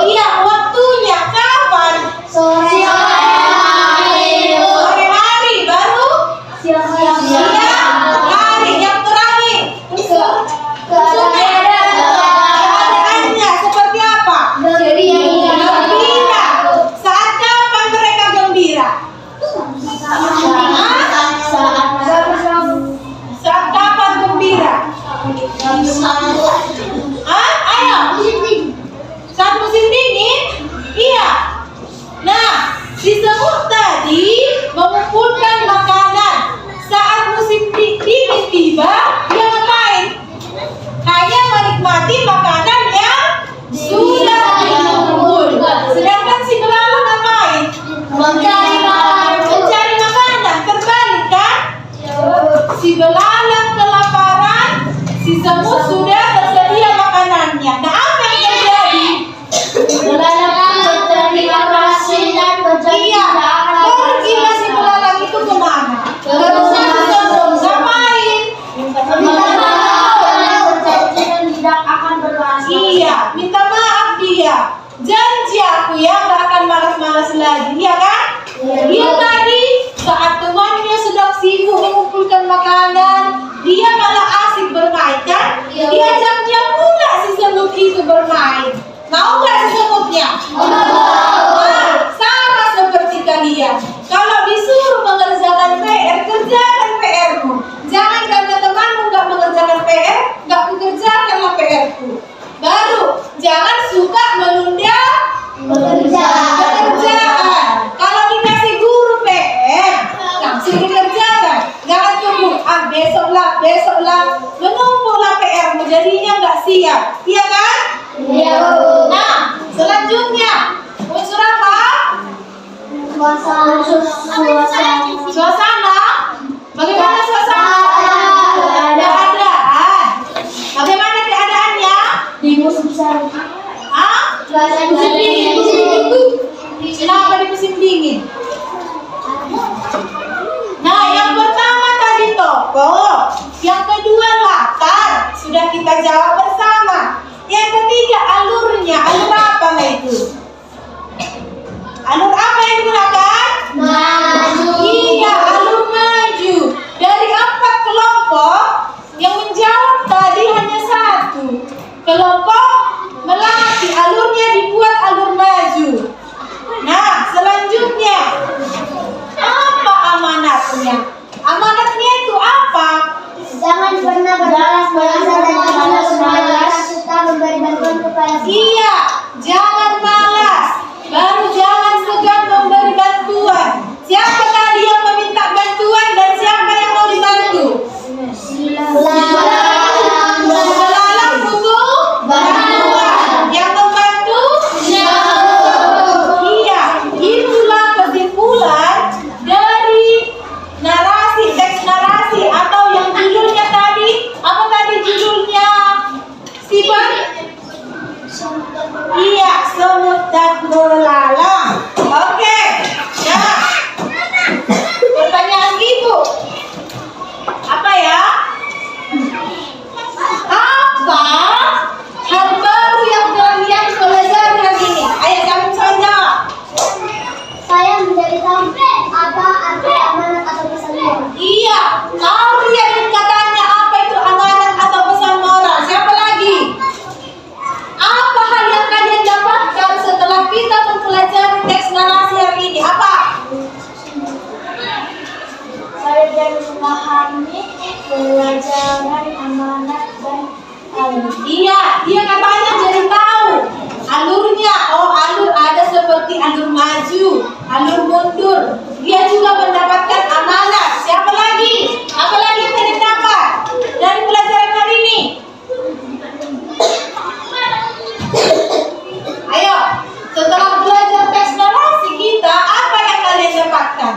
Iya, waktunya kapan? Sore hari. Baru siang hari. Yang terakhir, keadaannya seperti apa? Gembira. Saat kapan mereka gembira? Saat kapan gembira? Ayo. Saat musim dingin? Iya. Nah, si semut tadi mengumpulkan makanan. Saat musim dingin tiba, dia ngapain? Hanya menikmati makanan yang sudah dikumpul. Sedangkan si belalang ngapain? Mencari makanan. Terbalik kan? Si belalang kelaparan, si semut sudah tersedia makanannya. Nah, apa yang terjadi? Iya, pergilah si belalang itu kemana? Terus ngapain? Iya, minta maaf dia. Janji aku ya, gak akan malas-malas lagi, ya kan? Dia tadi saat temannya sedang sibuk mengumpulkan makanan, dia malah asik bermain kan? Diajaknya pula si semut itu bermain. Mau gak si semutnya? Nah, sama seperti kalian. Kalau disuruh mengerjakan PR, kerjakan PR-mu. Jangan karena temanmu gak mengerjakan PR, gak kukerjakanlah PR-ku. Baru, jangan suka menunda pekerjaan. Kalau dikasih guru PR, langsung dikerjakan. Jangan tunggu, besoklah. Menumpuklah PR-mu, jadinya nggak siap. Iya kan? Iya. Nah, selanjutnya, unsur apa? Suasana. Bagaimana suasana? Keadaan. Bagaimana keadaannya? Di musim semi. Hah? Cuaca kita jawab bersama. Yang ketiga, alurnya. Alur apa lah itu? Alur apa yang digunakan? Maju. Iya, alur maju. Dari 4 kelompok yang menjawab tadi hanya 1 kelompok melati, alurnya dibuat alur maju. Nah, selanjutnya apa amanatnya? Amanatnya itu apa? Jangan pernah berbalas-balasan dan tidak malas serta memberi bantuan kepada Iya, jangan malas. Baru jangan segan memberi bantuan. Siapa tadi yang meminta bantuan dan siapa yang mau dibantu? Belalang butuh bantuan. Yang membantu? Iya, itulah kesimpulan dari narasi, teks narasi atau yang judulnya tadi. Apa tadi judulnya? Steven? Iya, semut dan belalang. Oke. Nah, pertanyaan ibu apa ya? Apa hal baru yang kalian pelajari hari ini? Ayo kalian saja. Saya menjadi tahu apa arti amanat atau pesan moral. Iya, tahu dia yang katanya apa itu amanat atau pesan moral. Siapa lagi? Apa hal yang kalian dapatkan setelah kita mempelajari teks narasi hari ini? Apa? Saya jadi memahami pelajaran amanat dan alur. Iya, dia katanya jadi tahu alurnya. Oh, alur ada seperti alur maju, alur mundur. Dia juga mendapatkan amanat. Siapa lagi? Apa lagi yang kalian dapat dari pelajaran hari ini? Ayo, setelah belajar teks narasi kita, apa yang kalian dapatkan?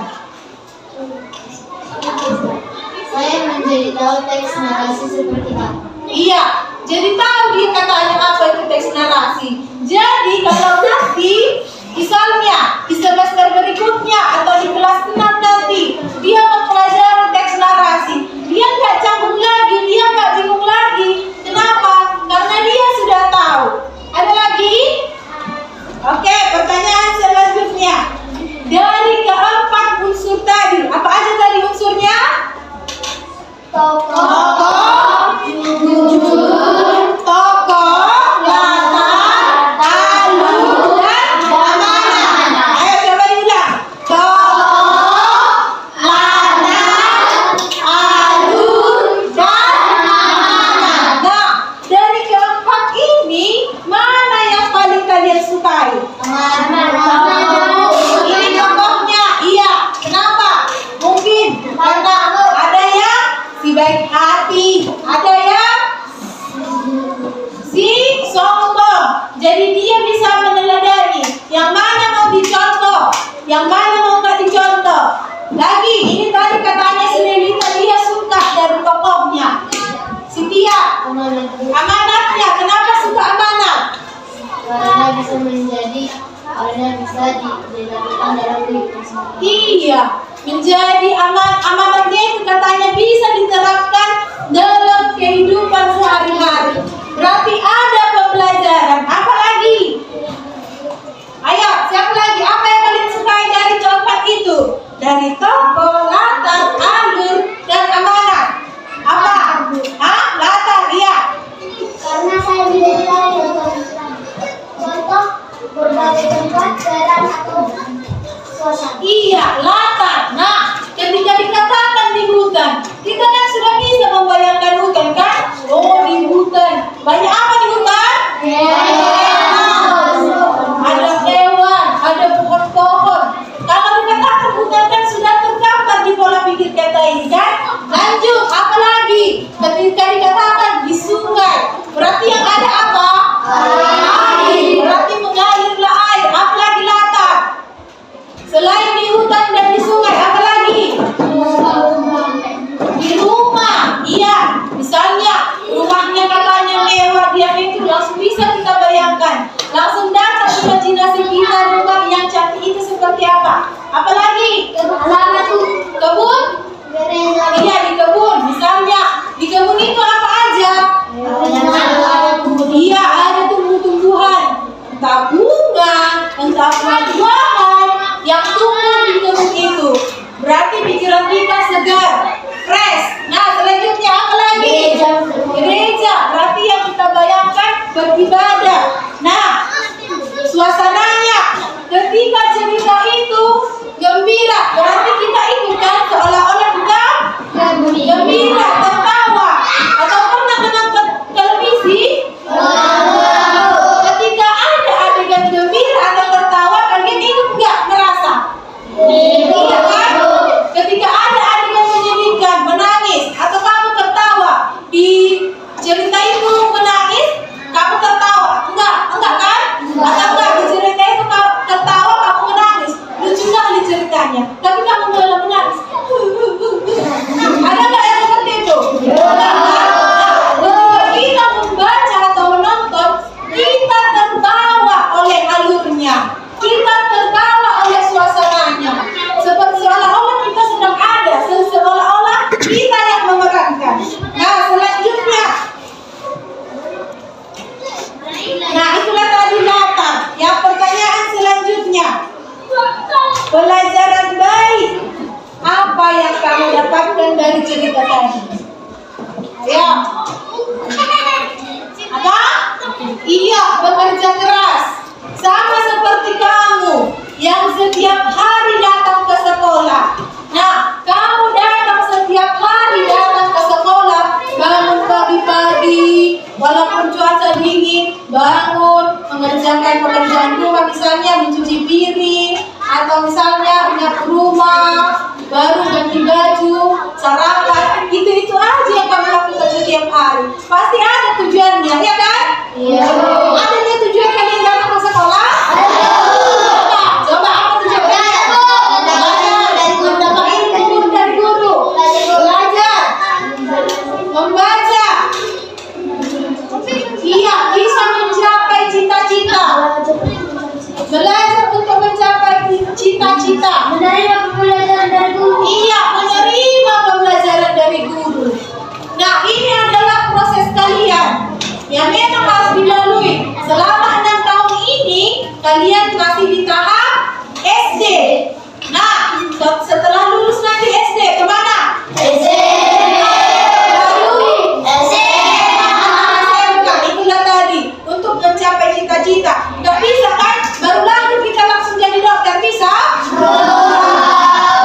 Saya menjadi tahu teks narasi seperti apa. Iya, jadi tahu dia katanya apa itu teks narasi. Jadi kalau nanti misalnya di semester berikutnya atau di kelas 6 nanti dia mempelajari teks narasi, dia nggak canggung lagi, dia nggak bingung lagi. Kenapa? Karena dia sudah tahu. Ada lagi? Oke, pertanyaan selanjutnya. Dari keempat unsur tadi, apa aja tadi unsurnya? Tokoh, latar, alur, dan amanat. Ayo coba diulang. Tokoh, latar, alur, dan amanat. Nah, dari keempat ini mana yang paling kalian sukai? Ini tokohnya, iya. Kenapa? Mungkin karena ada yang si baik hati, ada yang si sombong. Jadi dia bisa meneladani yang mana mau dicontoh, yang mana mau nggak dicontoh. Lagi, ini tadi katanya si Lelita dia suka dari tokohnya. Si Tia, amanatnya. Kenapa suka amanat? Karena bisa dilakukan dalam kehidupan sehari-hari. Iya, menjadi amanatnya itu katanya bisa diterapkan dalam kehidupan sehari-hari. Berarti ada pembelajaran. Apa lagi? Ayo, siapa lagi? Apa yang kalian sukai dari keempat itu? Dari tokoh, latar, alur, dan amanat. Apa? Latar, iya. Karena saya menjadi tahu contoh berbagai tempat, jalan atau suasana. Iya, latar. Nah, ketika dikatakan di hutan, kita kan sudah bisa membayangkan hutan kan? Oh, di hutan. Banyak apa di hutan? Ada hewan, ada pohon-pohon. Kalau dikatakan hutan kan sudah tergambar di pola pikir kita ini kan? Lanjut, apa lagi? Ketika dikatakan di sungai, berarti yang ada apa? Air. Berarti mengalirlah air. Apa lagi latar? Selain di hutan dan di sungai, apa lagi? Di rumah. Iya, misalnya rumahnya katanya mewah, dia itu langsung bisa kita bayangkan. Langsung datang imajinasi kita rumah yang cantik itu seperti apa. Apalagi? Kebun? Iya, di kebun. Misalnya di kebun itu apa aja? entah buah-buahan yang tumbuh di kebun itu. Berarti pikiran kita segar, fresh. Nah, selanjutnya apa lagi? Gereja. Berarti yang kita bayangkan beribadah. Nah, suasananya ketika cerita itu gembira, berarti kita ikut kan, seolah-olah kita gembira, tertawa. Atau pernah menonton televisi? Ketika ada adegan gembira atau tertawa, kalian ikut nggak merasa? Iya kan? Ketika ada adegan menyedihkan, menangis, atau kamu tertawa di cerita itu menangis, kamu tertawa? Enggak kan? Atau enggak di cerita itu kamu tertawa, kamu menangis, lucu sekali ceritanya, tapi kamu malah menangis. Ada nggak yang seperti itu? Ketika kita membaca atau menonton, kita terbawa oleh alurnya, kita terbawa oleh suasananya, seperti seolah-olah kita sedang ada, seolah-olah kita yang memerankan. Nah, selanjutnya, nah itulah tadi latar. Yang pertanyaan selanjutnya, pelajaran baik apa yang kamu dapatkan dari cerita tadi? Ayo. Apa? Iya, bekerja keras. Sama seperti kamu yang setiap hari datang ke sekolah. Nah, kamu datang setiap hari datang ke sekolah, bangun pagi-pagi, walaupun cuaca dingin, bangun, mengerjakan pekerjaan rumah, misalnya mencuci piring, atau misalnya menyapu rumah, baru ganti baju, sarapan, itu aja yang kamu lakukan setiap hari. Pasti ada tujuannya, ya kan? Iya. Adanya tujuan kalian datang ke sekolah? Coba apa tujuannya? Dapat ilmu dari guru, belajar, membaca. Iya, bisa mencapai cita-cita. Belajar untuk mencapai cita-cita. Menerima pembelajaran dari guru. Iya, menerima pembelajaran dari guru. Nah, ini adalah proses kalian yang memang harus dilalui. Selama 6 tahun ini, kalian masih di tahap SD. Nah, setelah lulus nanti SD, kemana? Lalu SMK. Itulah tadi, untuk mencapai cita-cita. Gak bisa kan? Baru lalu kita langsung jadi dokter, bisa?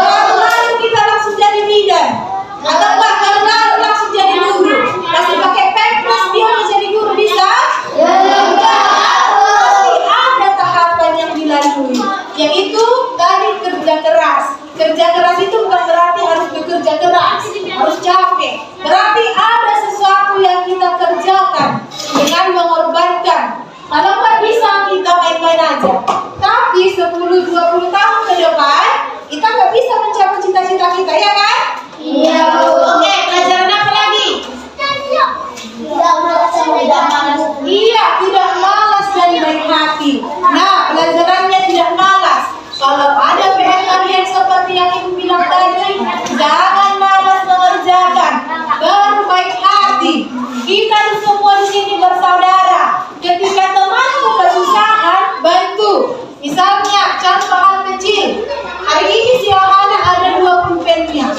Baru lalu kita langsung jadi bidan. Atau enggak, baru lalu langsung jadi guru. Masih pakai pampers, dia mau jadi guru, bisa? Pasti ada tahapan yang dilalui, yaitu tadi kerja keras. Kerja keras itu bukan berarti harus bekerja keras, harus capek. Berarti ada sesuatu yang kita kerjakan dengan mengorbankan. Kalau nggak bisa kita main-main aja. Tapi 10-20 tahun ke depan, kita nggak bisa mencapai cita-cita kita, ya kan? Iya. Oke, pelajaran apa lagi? Iya, tidak malas dan baik hati. Nah, pelajarannya tidak malas. Kalau ada PR kalian seperti yang ibu bilang tadi, jangan malas mengerjakan, berbaik hati. Kita semua di sini bersaudara. Ketika temanmu kesusahan, bantu. Misalnya, contoh hal kecil. Hari ini si Yohana ada 2 pulpennya.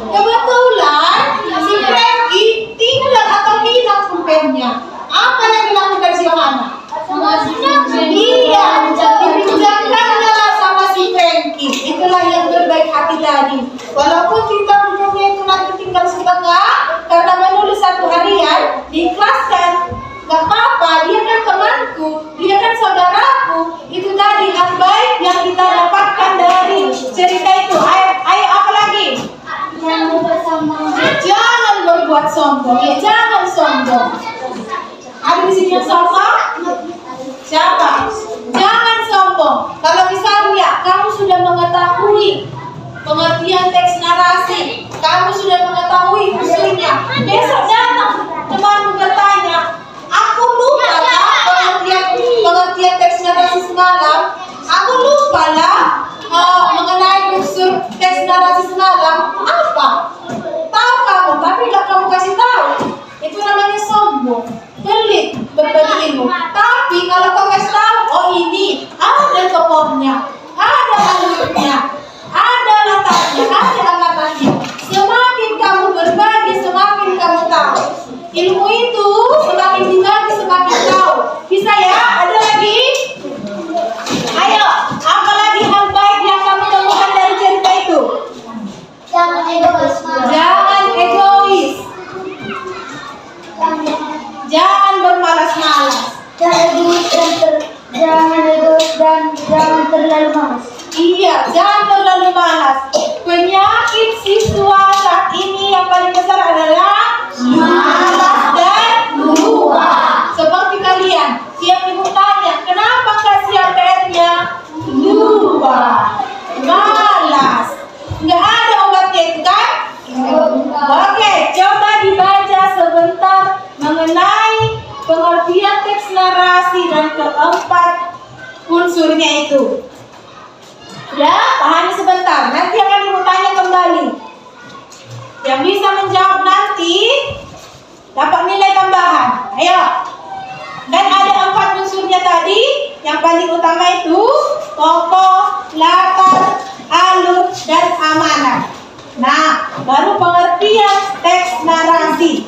Kebetulan si Franky tinggal atau hilang pulpennya. Apa yang dilakukan si Yohana? Iya, dipinjamkannya lah sama si Franky. Itulah yang berbaik hati tadi. Walaupun kita punya itu nanti tinggal setengah, karena menulis 1 harian, diikhlaskan. Gak apa-apa, dia kan temanku, dia kan saudaraku. Itu tadi hal baik yang kita dapatkan dari cerita itu. Ayo apa lagi? Jangan berbuat sombong. Ya, jangan sombong. Ada di sini yang sombong? Siapa? Jangan sombong. Kalau misalnya kamu sudah mengetahui pengertian teks narasi, kamu sudah mengetahui musuhnya, besok datang temanmu bertanya, aku lupa lah pengertian teks narasi semalam, aku lupa lah mengenai unsur teks narasi semalam. Apa? Tahu kamu, tapi gak kamu kasih tahu. Itu namanya sombong, pelit berbagi ilmu. Tapi kalau kau kasih tahu, oh ini, dan terlalu malas. Iya, jangan terlalu malas. Penyakit siswa saat ini yang paling besar adalah malas dan lupa. Seperti kalian, tiap ibu tanya, kenapa nggak siap PR-nya? Lupa, malas. Nggak ada obatnya itu kan? Oke, coba dibaca sebentar mengenai pengertian teks narasi dan keempat unsurnya itu. Ya, pahami sebentar. Nanti akan ibu tanya kembali. Yang bisa menjawab nanti dapat nilai tambahan. Ayo. Dan ada 4 unsurnya tadi. Yang paling utama itu tokoh, latar, alur, dan amanah. Nah, baru pengertian teks narasi.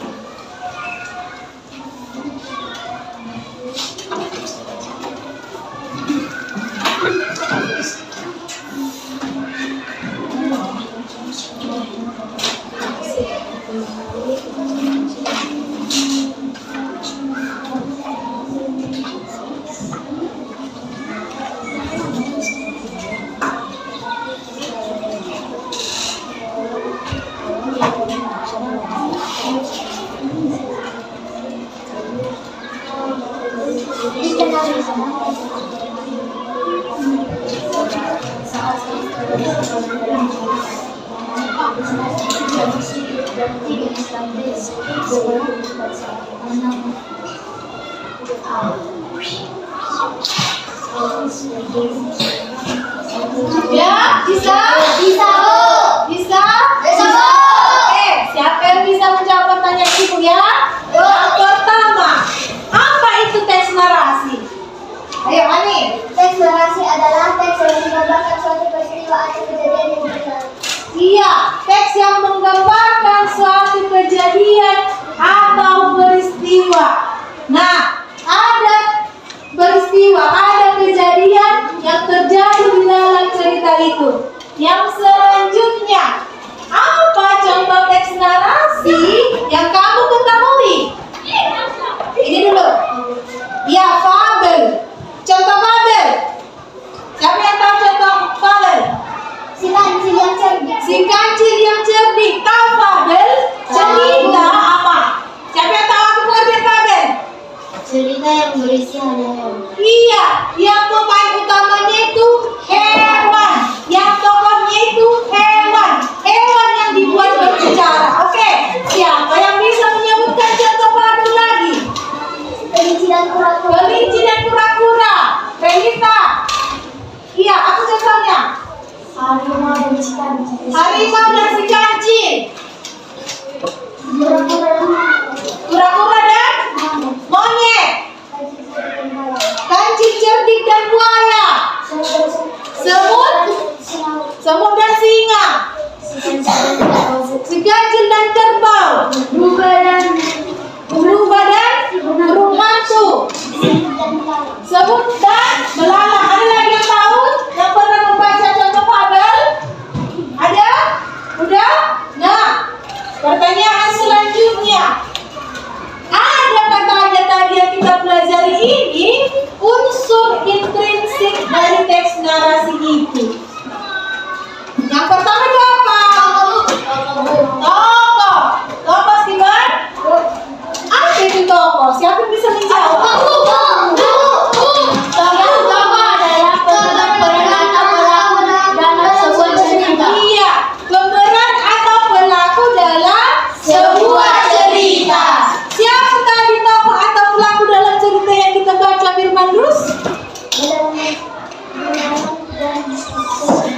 Ya, bisa? Bisa, Bu. Bisa? Bisa, Bu. Oke, siapa yang bisa menjawab pertanyaan ibu ya? Yang pertama, apa itu teks narasi? Ayo, Ani. Teks narasi adalah teks yang menggambarkan suatu peristiwa atau kejadian yang benar. Iya, teks yang menggambarkan suatu kejadian atau peristiwa. Nah, ada peristiwa, ada kejadian yang terjadi di dalam cerita itu. Yang selanjutnya, apa contoh teks narasi yang kamu ketahui? Ini dulu. Ya, fabel. Contoh fabel. Siapa yang tahu contoh fabel? Si kancil yang cerdik. Si kancil yang cerdik. Tahu fabel? Cerita apa? Siapa yang tahu aku pengertian fabel? Cerita yang berisi hal-hal. Iya, yang pemain utamanya itu hewan. Yang tokohnya itu hewan. Hewan yang dibuat berbicara. Oke, siapa yang bisa menyebutkan contoh fabel lagi? Kelinci dan kura-kura. Kelinci dan kura-kura. Renita. Iya, aku contohnya. Harimau dan si kancil. Harimau dan si kancil. Kura-kura dan monyet. Kancil, cerdik dan buaya. Semut dan singa. Si kancil dan kerbau. Rubah dan burung hantu. Semut dan belalang. Ada lagi yang tahu? Yang pernah membaca contoh fabel? Ada? Udah? Nah, pertanyaan selanjutnya. Ada kata-kata tadi yang kita pelajari ini unsur intrinsik dari teks narasi itu. Yang pertama itu apa? Tokoh. Tokoh, Steven? Apa itu tokoh? Siapa yang bisa menjawab? Tokoh adalah pemeran atau pelaku dalam sebuah cerita. Iya, pemeran atau pelaku dalam sebuah cerita. Siapa tadi tokoh atau pelaku dalam cerita yang kita baca firman terus?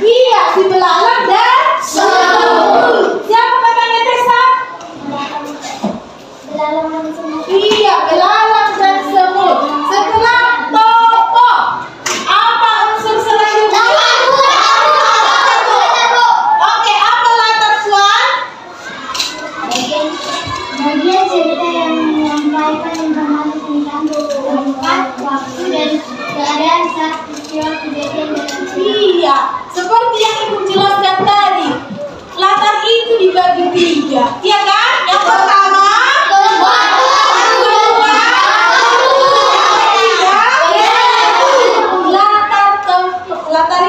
Iya, si belalang dan semut. Siapa katanya Tessa? Iya, belalang dan semut. Setelah tokoh, apa unsur selanjutnya? Oke, apa latar Tuan? Bagian cerita yang menyampaikan informasi tentang tempat, waktu, dan keadaan saat peristiwa kejadian dalam cerita. Iya, seperti yang Ibu jelaskan tadi. Latar itu dibagi 3, iya kan? Yang pertama, latar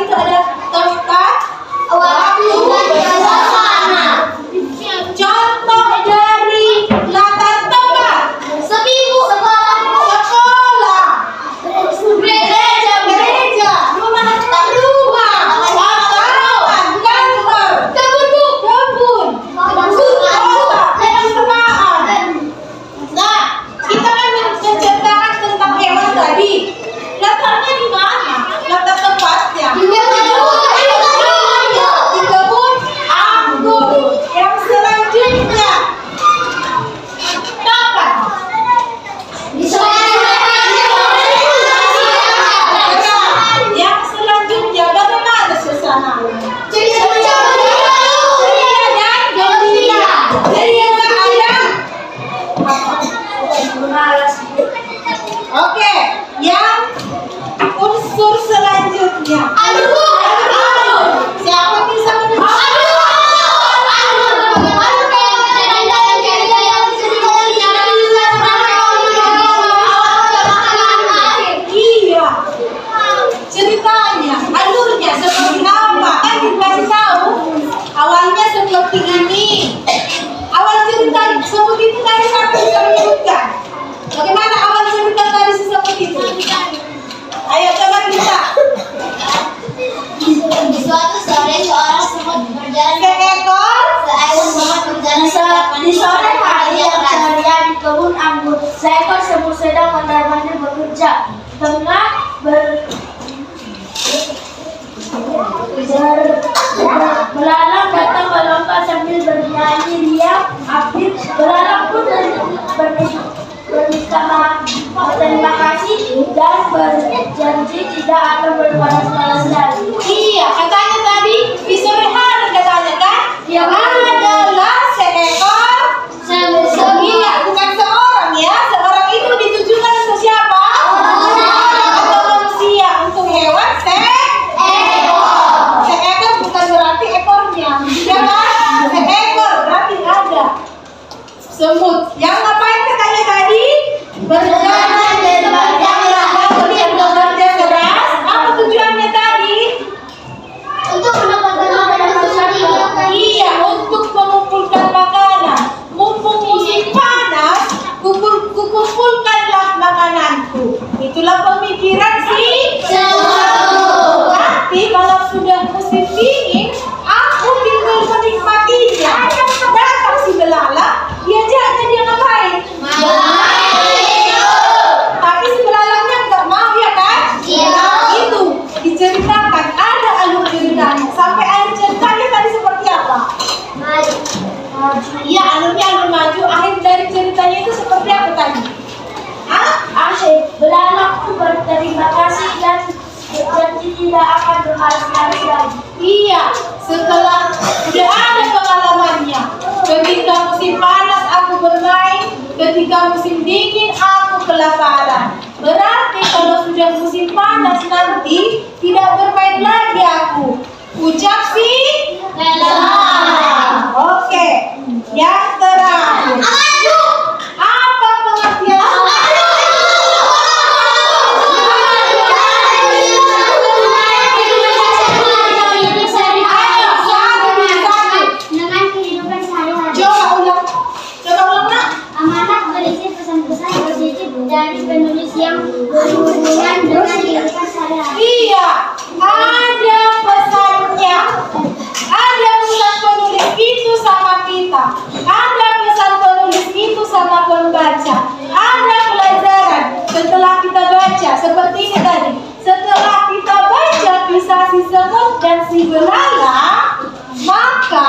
tengah belalang datang melompat sambil bernyanyi riang. Abdi belalang pun berterima kasih dan berjanji tidak akan berpanas-panas lagi. Iya, katanya tadi di sore hari katanya kan? Yang adalah seekor. Iya, bukan seorang ya. Seorang itu ditujukan untuk siapa? Atau manusia. Untuk hewan seekor. Seekor bukan berarti ekornya. Ya kan? Seekor berarti ada. Semut. Yang ngapain katanya tadi? Berjalan bekerja keras. Apa tujuannya tadi? Untuk mendapatkan makanan bersama. Iya, untuk mengumpulkan makanan. Mumpung musim panas, kumpulkanlah makananku. Itulah pemikiran si semut. Nanti kalau sudah musim dingin, aku tinggal menikmatinya. Datang si belalang, dia ngapain? Tapi si belalangnya nggak mau ya kan? Iya. Itu diceritakan, ada alur ceritanya. Sampai akhir ceritanya tadi seperti apa? Iya, alurnya alur maju. Akhir dari ceritanya itu seperti apa tadi? Asyik belalang pun berterima kasih dan berjanji tidak akan berpanas-panas lagi. Iya, setelah udah ada pengalamannya. Ketika musim panas aku bermain, ketika musim dingin aku kelaparan. Berarti kalau sudah musim panas nanti tidak bermain lagi aku. Ucap si belalang. Oke, yang terakhir. Apa pengertian? Dengan kehidupan sehari-hari. Coba ulang nak. Amanat berisi pesan-pesan positif dari penulis yang berhubungan dengan kehidupan sehari-hari. Iya, ada pesannya. Ada pesan penulis itu sama kita. Ada pesan penulis itu sama pembaca. Ada pelajaran setelah kita baca seperti ini tadi. Setelah kita baca kisah si semut dan si belalang, maka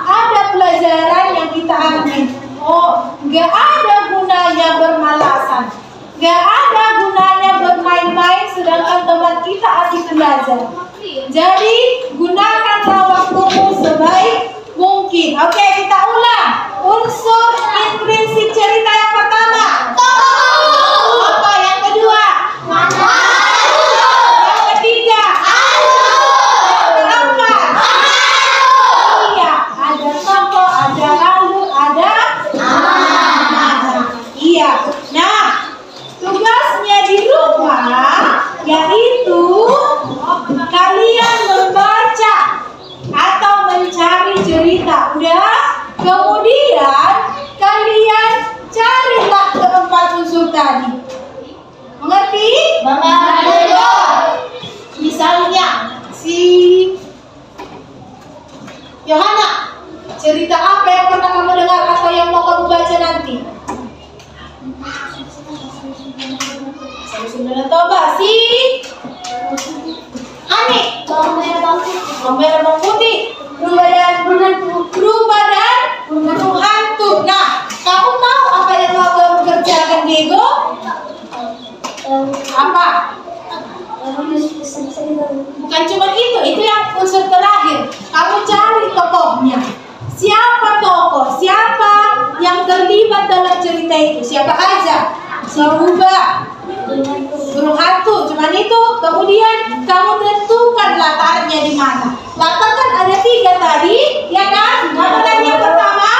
ada pelajaran yang kita ambil. Oh, gak ada gunanya bermalasan. Gak ada gunanya bermain-main sedangkan teman kita asik belajar. Jadi gunakanlah waktumu sebaik mungkin. Oke, kita ulang. Unsur intrinsik cerita yang pertama. Apa yang kedua? Yang ketiga? Yang keempat? Iya, ada tokoh, ada alur, ada iya. Nah, tugasnya di rumah yaitu kalian membaca atau mencari cerita. Udah? Kemudian kalian carilah keempat unsur tadi. Mengerti? Misalnya si Yohana, cerita apa yang pernah kamu dengar atau yang mau kamu baca nanti? Sambil Toba si Ani, bawang merah bawang putih, berubadan burung hantu. Nah, kamu tahu apa yang mau kamu kerjakan, Diego? Apa? Bukan cuma itu yang unsur terakhir. Kamu cari tokohnya. Siapa tokoh? Siapa yang terlibat dalam cerita itu? Siapa aja? Si rubah, burung hantu, cuman itu. Kemudian kamu tentukan latarnya di mana. Latar kan ada 3 tadi, ya kan? Apa tadi yang pertama?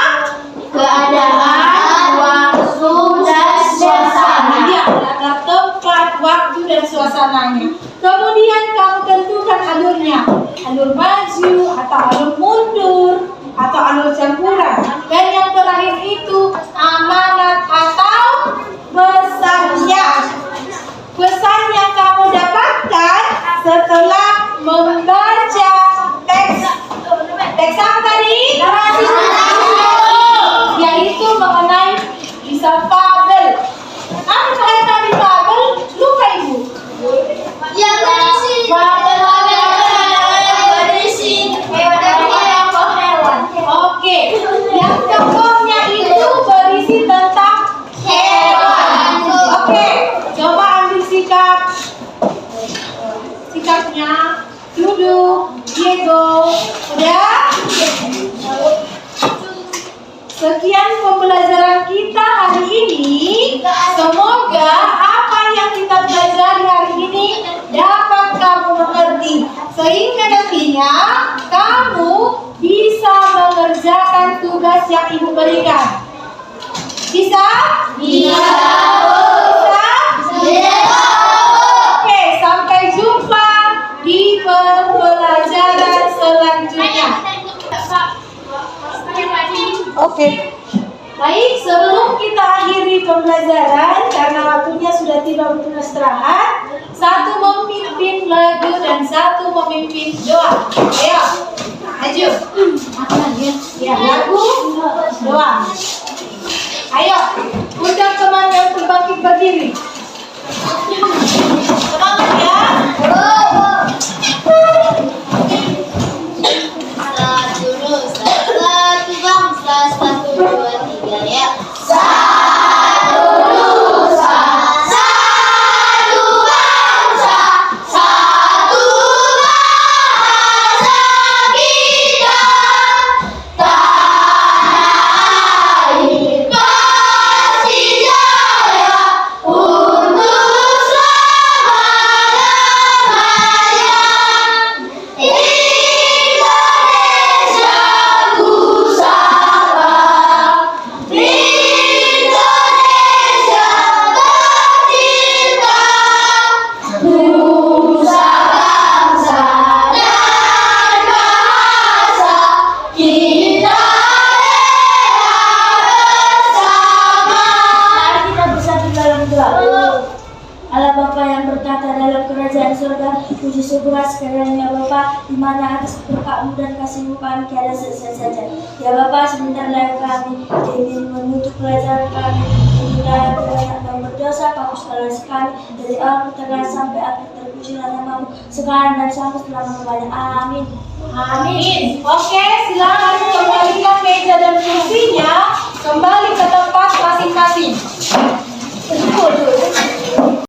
Keadaan, waktu, dan suasana. Iya, latar tempat, waktu, dan suasananya. Kemudian kamu tentukan alurnya, alur maju atau alur mundur atau alur campuran. Dan yang terakhir itu amanat atau pesannya. Pesan yang kamu dapatkan setelah membaca teks apa tadi? Yaitu mengenai kisah fabel. Apa kaitan di fabel? Lupa Duduk. Diego. Udah? Sekian pembelajaran kita hari ini. Semoga apa yang kita pelajari hari ini dapat kamu mengerti, sehingga nantinya kamu bisa mengerjakan tugas yang ibu berikan. Bisa? Bisa. Oke, sampai jumpa di pembelajaran selanjutnya. Oke. Baik, sebelum kita akhiri pembelajaran karena waktunya sudah tiba untuk istirahat, satu memimpin lagu dan satu memimpin doa. Ayo, maju. Ya, lagu, doa. Ayo, undang teman yang terbangkit berdiri. Semangat ya. Satu nusa, satu bangsa, 1, 2, 3 ya. Satu nusa, satu bangsa, satu bahasa kita. Tanah air pasti jaya untuk selama-lamanya. Indonesia ku sapa, Indonesia tercinta, nusa bangsa dan bahasa kita bersama. Mari kita bersatu dalam doa. Allah Bapa yang bertata dalam kerajaan surga, puji syukur sekalian ya Bapa, di mana atas berkat-Mu dan kasih-Mu kami tiada selesai saja. Ya Bapa, sebentar lagi kami ingin menutup pelajaran kami. Inilah banyak yang berdosa, hapus kesalahan kami dari awal pertengahan sampai akhir, terpujilah nama-Mu sekarang dan sampai selama-lamanya. Amin. Amin. Oke, silakan kembalikan meja dan